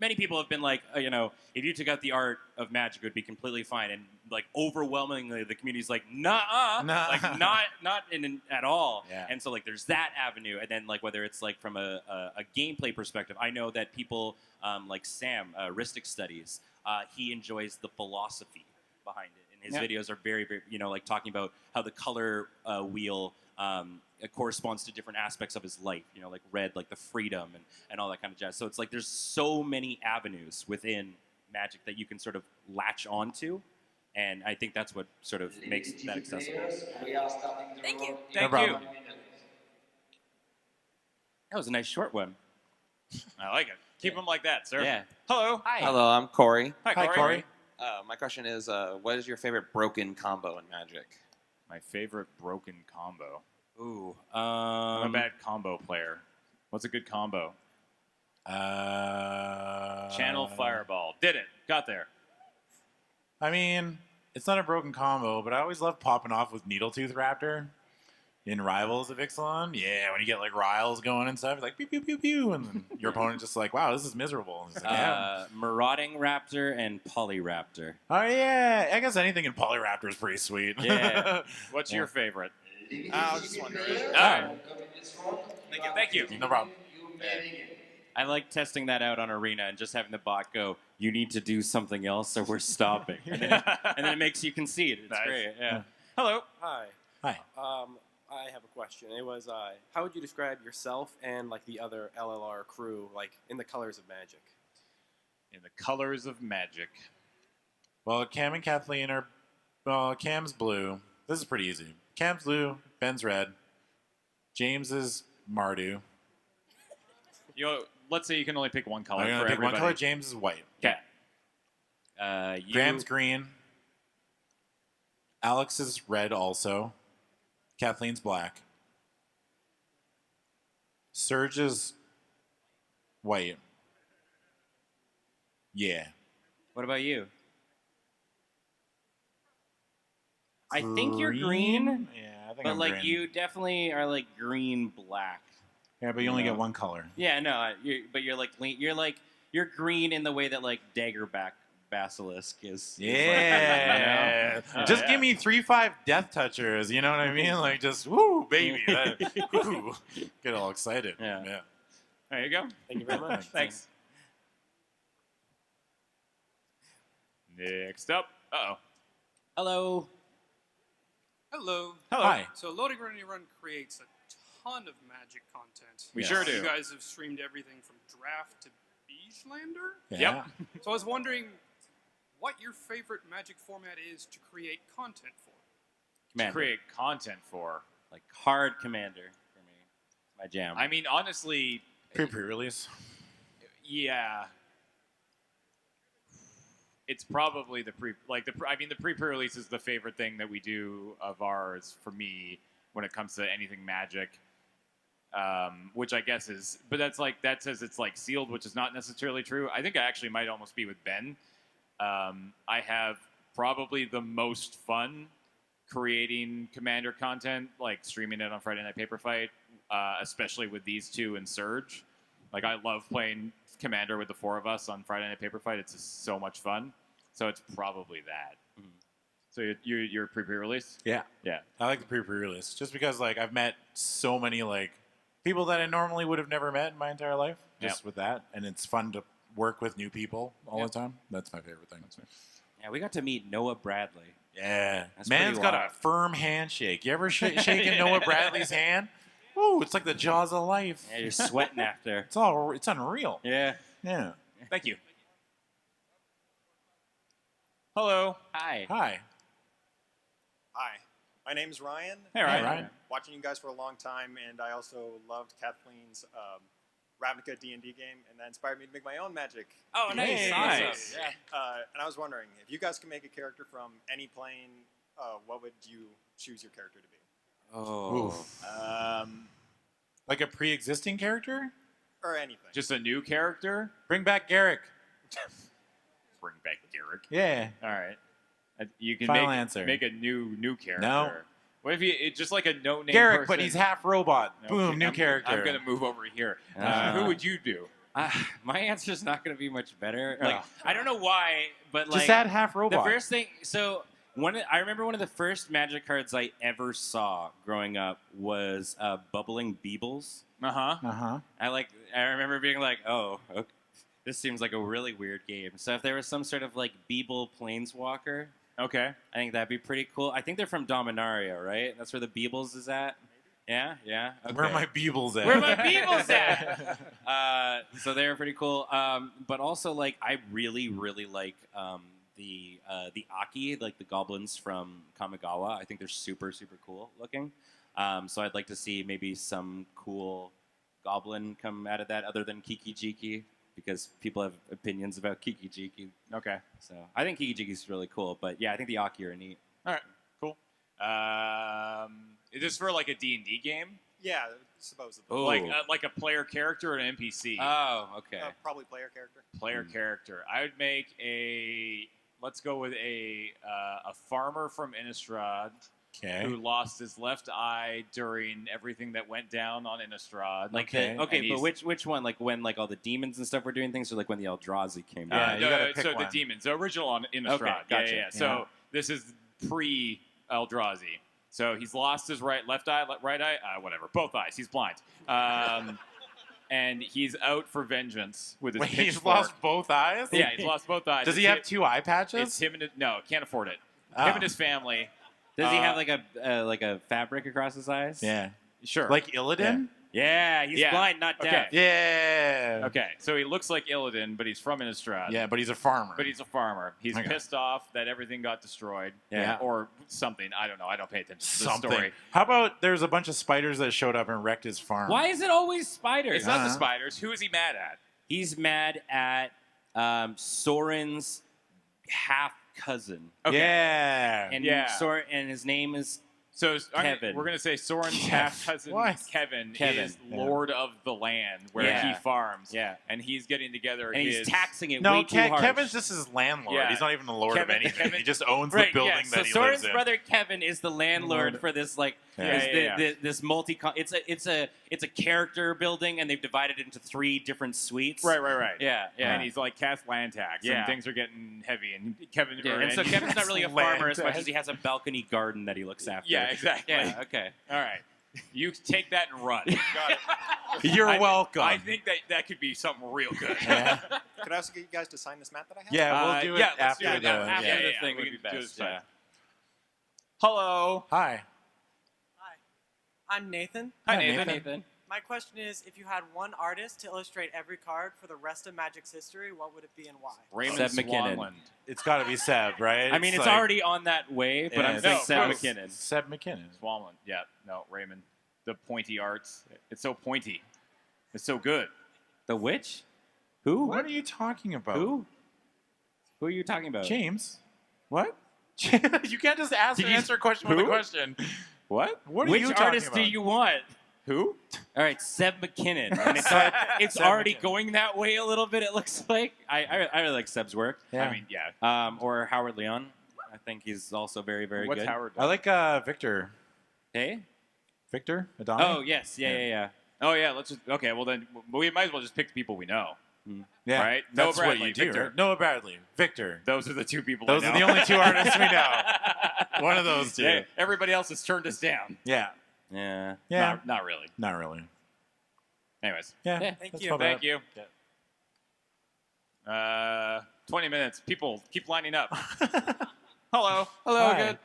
many people have been like, if you took out the art of Magic, it would be completely fine, and like overwhelmingly the community's like, nah, Nah. like not in at all. Yeah. And so like there's that avenue, and then like whether it's like from a gameplay perspective, I know that people like Sam, Ristic Studies, he enjoys the philosophy behind it, and his videos are very, very, like talking about how the color wheel it corresponds to different aspects of his life, like red, like the freedom and all that kind of jazz. So it's like there's so many avenues within Magic that you can sort of latch onto, and I think that's what sort of makes that accessible. Thank you. Thank you. That was a nice short one. I like it. Keep them like that, sir. Yeah. Hello. Hi. Hello, I'm Corey. Hi, Corey. My question is, what is your favorite broken combo in Magic? My favorite broken combo. Ooh. I'm a bad combo player. What's a good combo? Channel Fireball. Did it. Got there. I mean, it's not a broken combo, but I always love popping off with Needletooth Raptor in Rivals of Ixalan. Yeah, when you get like riles going and stuff, it's like pew pew pew pew, and then your opponent just like, wow, this is miserable. And it's like, yeah. Marauding Raptor and Polyraptor. Oh yeah, I guess anything in Polyraptor is pretty sweet. Yeah. What's your favorite? I was just wondering. Thank you. No problem. I like testing that out on Arena and just having the bot go, you need to do something else or we're stopping. And then it makes you concede. It's Nice. great. Yeah. Hello. Hi. Hi. I have a question. It was, how would you describe yourself and like the other LLR crew, like in the colors of Magic? In the colors of Magic. Well, Cam and Kathleen are. Well, Cam's blue. This is pretty easy. Cam's blue. Ben's red. James is Mardu. Let's say you can only pick one color I'm for gonna pick everybody. one color. James is white. Okay. Graham's green. Alex is red also. Kathleen's black. Serge is white. Yeah. What about you? I think you're green, Yeah, I think but I'm like green. you definitely are like green black. Yeah, but you only know. get one color. Yeah, no, you're green in the way that like Daggerback Basilisk is. Yeah. You know? Just give me 3/5 Death Touchers. You know what I mean? Like just woo, baby. Woo. Get all excited. Yeah. There you go. Thank you very much. Thanks. Next up. Uh-oh. Hello. Hello. Hello. Hi. So LoadingReadyRun creates a ton of Magic content. We sure do. You guys have streamed everything from Draft to Beigelander. Yeah. Yep. So I was wondering what your favorite Magic format is to create content for. Commander. Create content for. Like hard Commander for me. It's my jam. I mean, honestly, Pre-release. yeah. It's probably the pre-release is the favorite thing that we do of ours for me when it comes to anything Magic. Which I guess is, but that says it's like sealed, which is not necessarily true. I think I actually might almost be with Ben. I have probably the most fun creating Commander content, like streaming it on Friday Night Paper Fight, especially with these two and Surge. Like I love playing Commander with the four of us on Friday Night Paper Fight. It's just so much fun. So it's probably that. Mhm. So you're pre-release? Yeah. Yeah. I like the pre-release just because like I've met so many like people that I normally would have never met in my entire life just with that, and it's fun to work with new people all the time. That's my favorite thing. yeah, we got to meet Noah Bradley. Yeah. That's Man's pretty got wild. a firm handshake. You ever shaking Noah Bradley's hand? Ooh, it's like the jaws of life. Yeah, you're sweating after. It's unreal. Yeah. Yeah. Thank you. Hello. Hi. Hi. Hi, my name's Ryan. Hey, Ryan. Ryan. Watching you guys for a long time, and I also loved Kathleen's Ravnica D&D game, and that inspired me to make my own Magic. Oh, nice. Hey, Awesome. nice. Yeah. And I was wondering, if you guys could make a character from any plane, what would you choose your character to be? Oh. Oof. Like a pre-existing character? or anything. Just a new character? Bring back Garrick. Bring back Garrick. Yeah. All right. You can Final make answer. make a new character. No. What if it's just like a no-name Garrick, person? but he's half robot. Okay, Boom, new character. I'm gonna move over here. Who would you do? My answer's not going to be much better. Like, I don't know why, but like, Just add half robot. the first thing. So I remember one of the first Magic cards I ever saw growing up was Bubbling Beebles. Uh-huh. I remember being like, oh, okay, this seems like a really weird game. So if there was some sort of like Beeble Planeswalker, Okay. I think that'd be pretty cool. I think they're from Dominaria, right? That's where the Beebles is at. Yeah. Okay. Where are my Beebles at? Where are my Beebles at? So they're pretty cool. But also, like, I really like the Aki, like the goblins from Kamigawa. I think they're super cool looking. So I'd like to see maybe some cool goblin come out of that, other than Kiki Jiki, because people have opinions about Kiki Jiki. Okay. So I think Kiki Jiki's really cool. But yeah, I think the Aki are neat. All right. Cool. Is this for like a D&D game? Yeah, supposedly. Ooh. Like a player character or an NPC? Oh, okay. Probably player character. Player character. I would make let's go with a farmer from Innistrad Okay. who lost his left eye during everything that went down on Innistrad. Like Okay. okay, but which one? Like when like all the demons and stuff were doing things, or like when the Eldrazi came Yeah, down? you gotta pick so one. the demons, the original on Innistrad. Okay, gotcha. Yeah. So this is pre Eldrazi. So he's lost his left eye, right eye, whatever, both eyes. He's blind, and he's out for vengeance with his Wait, pitchfork. he's lost both eyes? Yeah, he's lost both eyes. Does he It's have 2 eye patches? It's him and no, can't afford it. Oh. Him and his family. Does he have like a fabric across his eyes? Yeah. Sure. Like Illidan? Yeah, he's Yeah. blind, not Okay. deaf. Yeah. Okay, so he looks like Illidan, but he's from Innistrad. Yeah, but he's a farmer. But he's a farmer. He's Okay. pissed off that everything got destroyed. Yeah. Or something. I don't know. I don't pay attention to the something. story. How about there's a bunch of spiders that showed up and wrecked his farm? Why is it always spiders? It's not the spiders. Who is he mad at? He's mad at Soren's half cousin, Okay. Yeah. and Yeah. and his name is So Kevin. we're going to say Soren's half cousin What? Kevin Kevin. is Lord of the land where Yeah. he farms. Yeah. And he's getting together and his... he's taxing it No, way too harsh. Kevin's just his landlord. Yeah. He's not even the lord Kevin- of anything. Kevin- he just owns Right, the building yeah. that So he Soren's lives in. brother Kevin is the landlord Lord. for this like Yeah. this multi. It's a character building, and they've divided it into 3 different suites. Right. Yeah. And he's like cast land tax, Yeah. and things are getting heavy. And Kevin, Yeah, and so Kevin's not really a farmer as much as he has a balcony garden that he looks after. Yeah, exactly. Yeah, okay. All right, you take that and run. Got it. You're welcome. I think that could be something real good. Yeah. Could I also get you guys to sign this map that I have? Yeah, we'll do it let's after do it the after yeah, the yeah, thing we would can be do best. this, yeah. Hello. Hi. Hi, I'm Nathan. Hi, Hi, Nathan. Nathan. My question is, if you had one artist to illustrate every card for the rest of Magic's history, what would it be and why? Raymond Seb McKinnon. Swanland. It's got to be Seb, right? I mean, it's like- already on that way, but Yeah, I'm saying no, Seb no. McKinnon. Seb McKinnon. Swanland. Yeah. No, Raymond. The pointy arts. It's so pointy. It's so good. The witch? Who? What are you talking about? Who? Who are you talking about? James. What? You can't just ask Did and you- answer a question with a Who? question. What? What are Which you talking artist about? do you want? Who? All right, Seb McKinnon. And it's Seb already McKinnon. going that way a little bit, it looks like. I really like Seb's work. Yeah. I mean, yeah. Or Howard Leon. I think he's also very, very What's good. Howard? I like Victor. Hey? Victor Adami? Oh, yes. Yeah. Oh yeah. Let's just. Okay. Well then, we might as well just pick the people we know. Yeah. Right? That's Noah what Bradley, you do, Victor. right? Noah Bradley. Victor. Those are the 2 people. Those I are know. the only 2 artists we know. One of those 2. Yeah, everybody else has turned us down. Yeah. Yeah. Yeah. Not really. Not really. Anyways. Yeah. Yeah. Thank that's you. about Thank it. you. 20 minutes. People keep lining up. Hello. Hello Hi. again.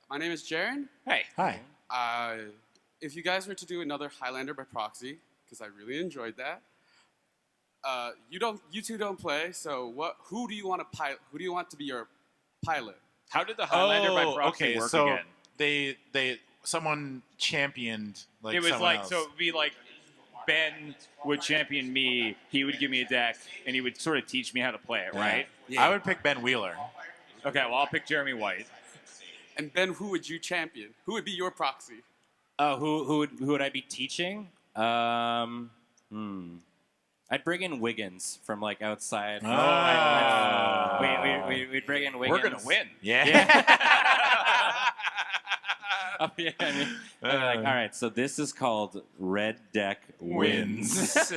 My name is Jaren. Hey. Hi. If you guys were to do another Highlander by proxy, because I really enjoyed that, you 2 don't play. So who do you want to pilot? Who do you want to be your pilot? How did the Highlander by proxy okay, work so again? someone championed like It was someone like else. so. It'd be like Ben would champion me. He would give me a deck, and he would sort of teach me how to play it. Right? I would pick Ben Wheeler. Okay. Well, I'll pick Jeremy White. And Ben, who would you champion? Who would be your proxy? Oh, who would I be teaching? I'd bring in Wiggins from like outside. Oh. We'd bring in Wiggins. We're gonna win. Oh, yeah, I mean, like, all right, so this is called Red Deck Wins.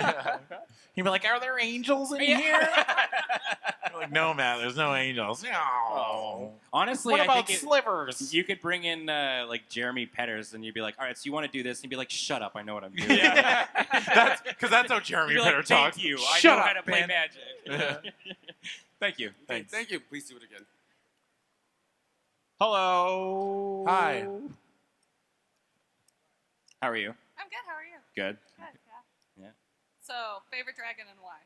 He'd be like, "Are there angels in here?" You're like, "No, Matt, there's no angels." No. Honestly, What I about think slivers? You could bring in like Jeremy Petters, and you'd be like, "All right, so you want to do this?" And he'd be like, "Shut up, I know what I'm doing." That's how Jeremy You'd be like, Petter "Thank talks. you, Shut I know up, how to play man. Magic." Thank you. Thanks. Thank you. Please do it again. Hello. Hi. How are you? I'm good. How are you? Good. Good. Yeah. Yeah. So, favorite dragon and why?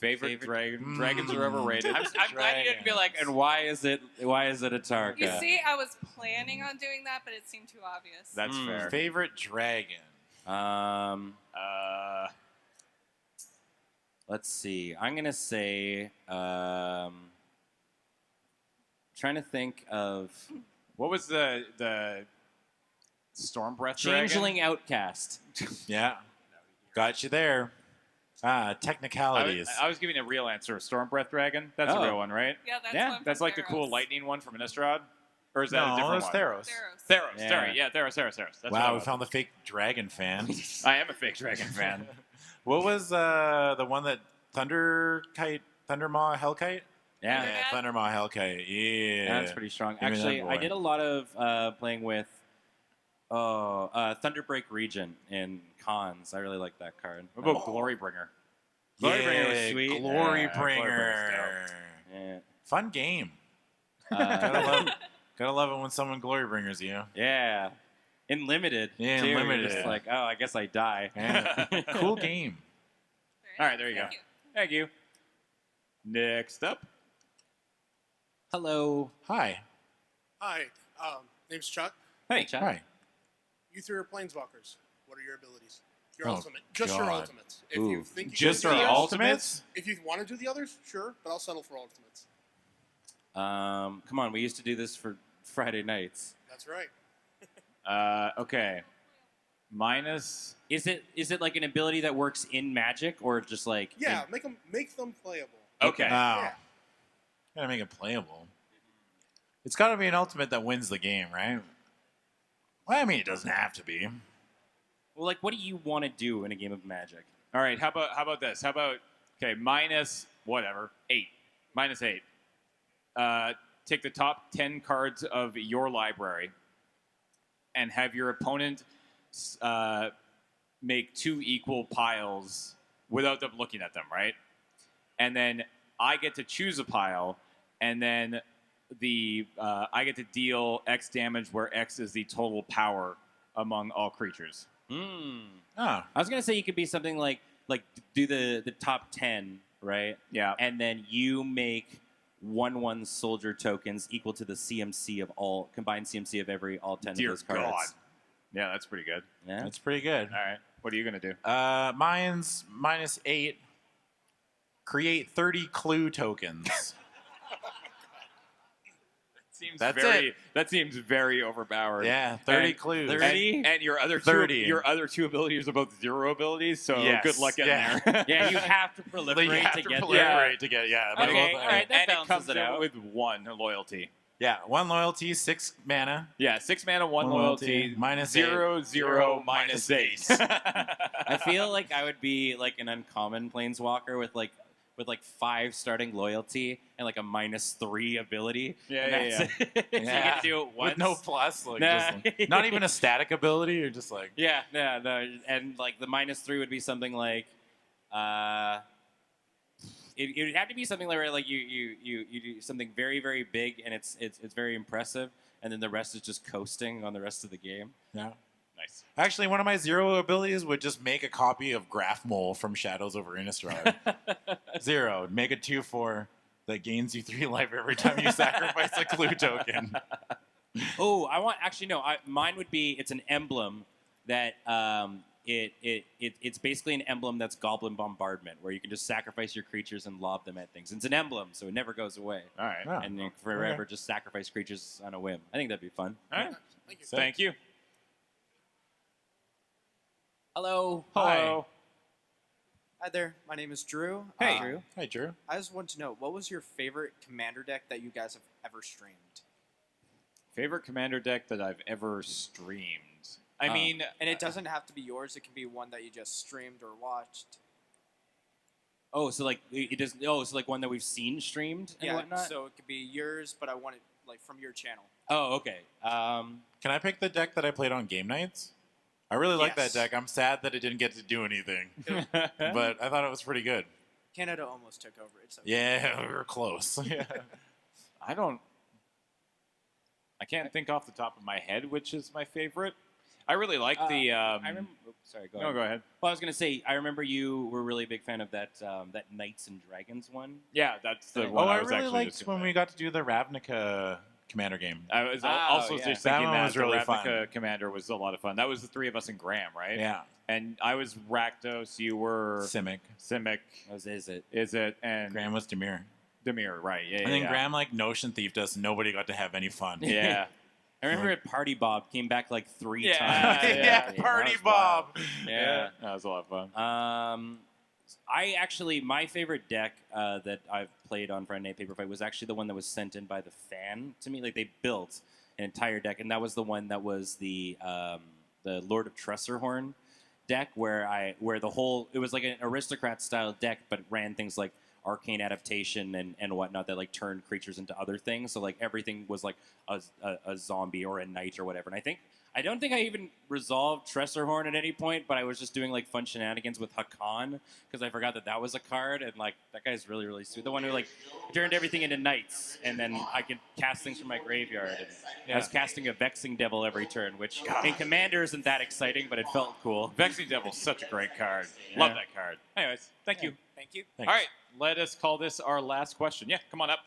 Favorite dragon? Dragons are overrated. I'm glad you didn't be like, "And why is it a Tarka?" You see, I was planning on doing that, but it seemed too obvious. That's fair. Favorite dragon? Let's see. I'm gonna say. Trying to think of what was the Stormbreath Changeling Outcast. Yeah, got you there. Technicalities. I was giving a real answer. Stormbreath Dragon. That's a real one, right? Yeah, that's one That's from like the cool Theros. lightning one from Innistrad. Or is that a different one? Theros. Theros. Yeah. Sorry, yeah, Theros. That's Wow, we found the fake dragon fan. I am a fake dragon fan. What was the one that Thundermaw Hellkite? Yeah. Thundermaw Hellkite. Yeah, That's pretty strong. Give me that Actually, I boy. did a lot of playing with Thunderbreak Region in cons. I really like that card. What about Glorybringer? Glorybringer was sweet. Glorybringer. Yeah. Fun game. Gotta love it when someone Glorybringers you. Yeah. In limited. Yeah, too. in You're limited. just like, oh, I guess I die. Yeah. Cool game. All right, there you go. Thank you. Next up. Hello. Hi. Hi, name's Chuck. Hey, Chuck. Hi. You three are planeswalkers. What are your abilities? Your Oh, ultimate. Just your God. ultimates. If you think you Just can do our the others- ultimates? If you want to do the others, sure, but I'll settle for ultimates. Come on, we used to do this for Friday nights. That's right. Okay. Minus. Is it like an ability that works in Magic or just like? Yeah, make them playable. Okay. Yeah. Gotta make it playable. It's gotta be an ultimate that wins the game, right? Well, I mean, it doesn't have to be. Well, like, what do you want to do in a game of Magic? All right. How about this? How about minus whatever 8. Minus 8. Take the top 10 cards of your library and have your opponent make 2 equal piles without them looking at them, right? And then I get to choose a pile, and then I get to deal X damage, where X is the total power among all creatures. I was gonna say you could be something like do the top 10, right? Yeah. And then you make 1/1 soldier tokens equal to the CMC of all combined CMC of all 10 Dear of those cards. God. Yeah, that's pretty good. Yeah. That's pretty good. All right. What are you gonna do? Mine's minus 8. Create 30 clue tokens. That seems very overpowered. Yeah, 30 clues. 30? And your other 30. Your other 2 abilities are both 0 abilities, so Yes. good luck getting Yeah. there. Yeah, you have to proliferate to get there. to get, yeah. Okay, all right, that and it balances comes it in out. with 1 loyalty. Yeah, 1 loyalty, 6 mana. Yeah, 6 mana, 1 One loyalty, loyalty, minus 0, 8. 0, minus 8. I feel like I would be like an uncommon planeswalker with like 5 starting loyalty and like a -3 ability. Yeah, and yeah, that's it. You get to do it once. With no plus. Like, Nah. just like- not even a static ability. You're just like... Yeah, no, and like the -3 would be something like, it would have to be something like you do something very, very big and it's very impressive, and then the rest is just coasting on the rest of the game. Yeah. Nice. Actually, one of my 0 abilities would just make a copy of Graph Mole from Shadows over Innistrad. 0. Make a 2/4 that gains you 3 life every time you sacrifice a clue token. Oh, mine would be, it's an emblem that it's basically an emblem that's Goblin Bombardment, where you can just sacrifice your creatures and lob them at things. It's an emblem, so it never goes away. All right. Oh, And you forever just sacrifice creatures on a whim. I think that'd be fun. All right. Thank you. Thank you. Hello. Hello. Hi there, my name is Drew. Hey. Drew. Hi, Drew. I just want to know, what was your favorite commander deck that you guys have ever streamed? Favorite commander deck that I've ever streamed. I mean, and it doesn't have to be yours. It can be one that you just streamed or watched. Oh, so like it does. Oh, so like one that we've seen streamed and Yeah, whatnot. so it could be yours, but I want it like from your channel. Oh, okay. Can I pick the deck that I played on game nights? I really like that Yes. deck. I'm sad that it didn't get to do anything, but I thought it was pretty good. Canada almost took over. It's okay. Yeah, we were close. Yeah. I can't think off the top of my head which is my favorite. I really like the. I remember. Sorry, go ahead. No, go ahead. Well, I was gonna say I remember you were really a big fan of that that Knights and Dragons one. Yeah, that's the Oh, one I was really actually liked just when we got to do the Ravnica commander game. I was Oh, also yeah. just That thinking one that was the really Ravnica fun. Commander was a lot of fun. That was the three of us and Graham, right? Yeah. And I was Rakdos, you were Simic. Is it? Is it? And Graham was Demir. Demir, right? Yeah. And then yeah. Graham like Notion Thiefed us. Nobody got to have any fun. Yeah. I remember at Party Bob came back like 3 Yeah. times. Yeah, that Party was Bob. wild. Yeah. That was a lot of fun. I actually, my favorite deck that I've played on Friday Night Paper Fight was actually the one that was sent in by the fan to me. Like they built an entire deck, and that was the one that was the Lord of Tressorhorn deck, where the whole it was like an aristocrat style deck, but ran things like arcane adaptation and whatnot that like turned creatures into other things. So like everything was like a zombie or a knight or whatever. And I don't think I even resolved Tressorhorn at any point, but I was just doing like fun shenanigans with Hakan because I forgot that was a card, and like that guy's really really sweet. The one who like turned everything into knights, and then I could cast things from my graveyard. And I was casting a Vexing Devil every turn, which in Commander isn't that exciting, but it felt cool. Vexing Devil's such a great card. Yeah. Love that card. Anyways, thank you. Thank you. Thanks. All right, let us call this our last question. Yeah, come on up.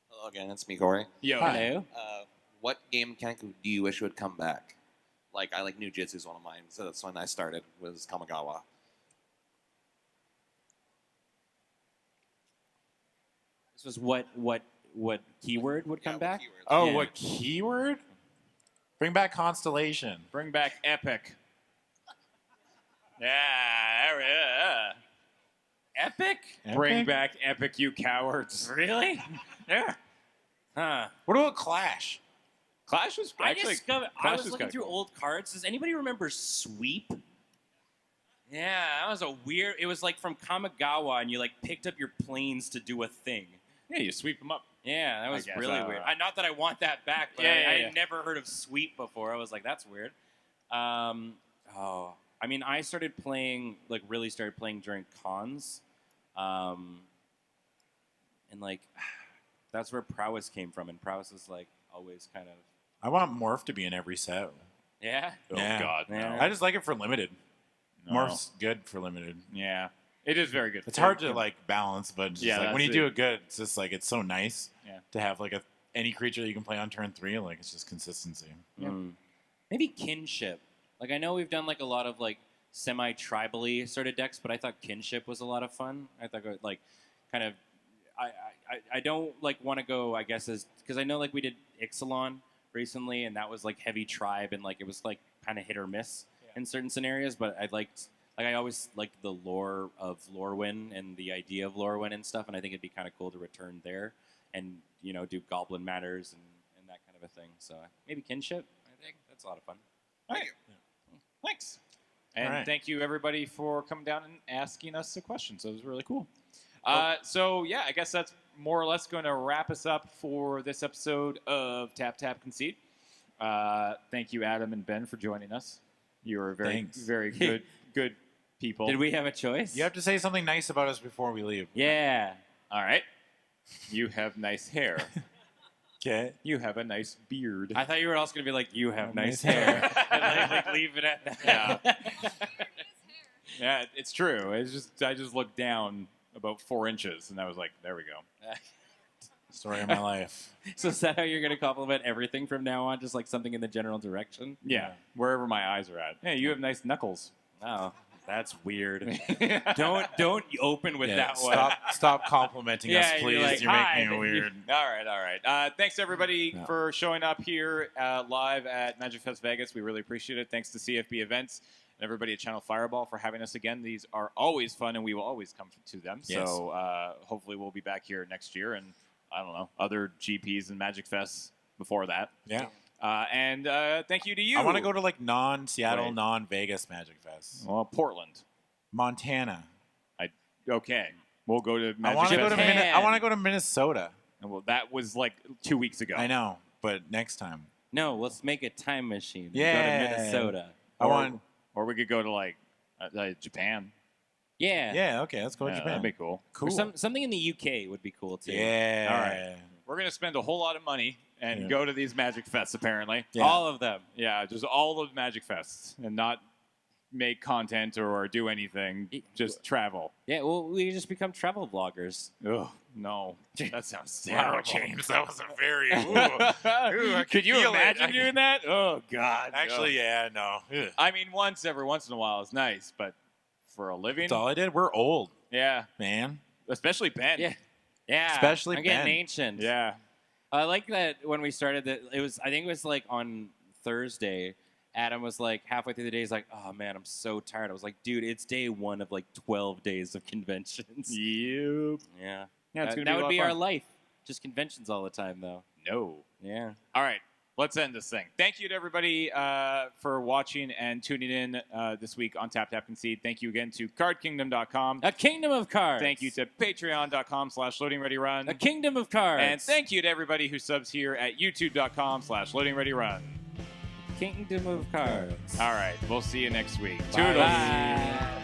Hello again, it's me, Corey. Yo. Hello. What game mechanic do you wish would come back? Like, I like Nujitsu is one of mine, so that's when I started, was Kamigawa. This was what keyword would come back? Oh, Yeah. what keyword? Bring back Constellation. Bring back Epic. Yeah. Epic? Bring back Epic, you cowards. Really? Yeah. Huh. What about Clash? Clash was I actually. discovered. I Clash was was looking kinda through cool. old cards. Does anybody remember Sweep? Yeah, that was a weird. It was like from Kamigawa, and you like picked up your planes to do a thing. Yeah, you sweep them up. Yeah, that was guess, really weird. know. Not that I want that back, but Yeah, I yeah, yeah. had never heard of Sweep before. I was like, that's weird. I mean, I started playing, like, really started playing during cons, and like, that's where prowess came from, and prowess is like always kind of. I want Morph to be in every set. Yeah. Oh Yeah. God, no. Yeah. I just like it for limited. No. Morph's good for limited. Yeah, it is very good. It's hard to like balance, but just, Yeah, like, when that's you do it. it good, it's just like it's so nice Yeah. to have like any creature that you can play on turn 3. Like it's just consistency. Maybe kinship. Like I know we've done like a lot of like semi-tribally sort of decks, but I thought kinship was a lot of fun. I thought like kind of I don't like want to go, I guess, as because I know like we did Ixalan recently, and that was like heavy tribe, and like it was like kind of hit or miss in certain scenarios. But I always liked the lore of Lorwyn and the idea of Lorwyn and stuff, and I think it'd be kind of cool to return there and do Goblin Matters and that kind of a thing. So maybe kinship. I think that's a lot of fun. All right. Thanks. And All right. thank you, everybody, for coming down and asking us the questions. That was really cool. So, yeah, I guess that's more or less going to wrap us up for this episode of Tap Tap Concede. Thank you, Adam and Ben, for joining us. You are very, Thanks. very good people. Did we have a choice? You have to say something nice about us before we leave. Yeah. All right. You have nice hair. Okay. You have a nice beard. I thought you were also going to be like, you have nice nice hair. and like leave it at that. Yeah. Yeah, it's true. I just looked down about 4 inches, and I was like, there we go. Story of my life. So is that how you're going to compliment everything from now on? Just like something in the general direction? Yeah, wherever my eyes are at. Hey, you have nice knuckles. Oh, that's weird. Don't open with that one. Stop complimenting us, you're please. like, You're "Hi," making it then you- weird. All right. Thanks, everybody, for showing up here live at MagicFest Vegas. We really appreciate it. Thanks to CFB Events everybody at Channel Fireball for having us again. These are always fun, and we will always come to them. Yes. So hopefully we'll be back here next year, and I don't know, other GPs and Magic Fests before that. Yeah. And thank you to you. I want to go to like non-Seattle, Right. non-Vegas Magic Fest. Well, Portland. Montana. Okay. We'll go to Magic I want to go to Fest. I want to go to Minnesota. Well, that was like 2 weeks ago. I know, but next time. No, let's make a time machine. and Yeah. Go to Minnesota. Or we could go to like Japan. Yeah. Yeah, okay, let's go to Yeah, Japan. That'd be cool. Or something in the UK would be cool too. Yeah. All right. We're going to spend a whole lot of money and Yeah. go to these Magic Fests, apparently. Yeah. All of them. Yeah, just all of Magic Fests and not make content or do anything. Just travel. Yeah, well, we just become travel vloggers. Ugh, no. That sounds Wow, terrible. James, that was a very... Could you feel it. imagine doing that? Oh, God. Actually, no. yeah, no. Ugh. I mean, every once in a while is nice, but for a living? That's all I did. We're old, Yeah. man. Especially Ben. Yeah. Yeah. Especially I'm getting Ben. ancient. Yeah. I like that when we started that I think it was like on Thursday, Adam was like halfway through the day, he's like, oh man, I'm so tired. I was like, dude, it's day 1 of like 12 days of conventions. Yep. Yeah. Yeah, it's gonna be that a lot would of be fun. our life. Just conventions all the time though. No. Yeah. All right. Let's end this thing. Thank you to everybody for watching and tuning in this week on Tap Tap Concede. Thank you again to CardKingdom.com. A kingdom of cards. Thank you to Patreon.com/LoadingReadyRun. A kingdom of cards. And thank you to everybody who subs here at YouTube.com/LoadingReadyRun. Kingdom of cards. All right. We'll see you next week. Bye. Toodles. Bye.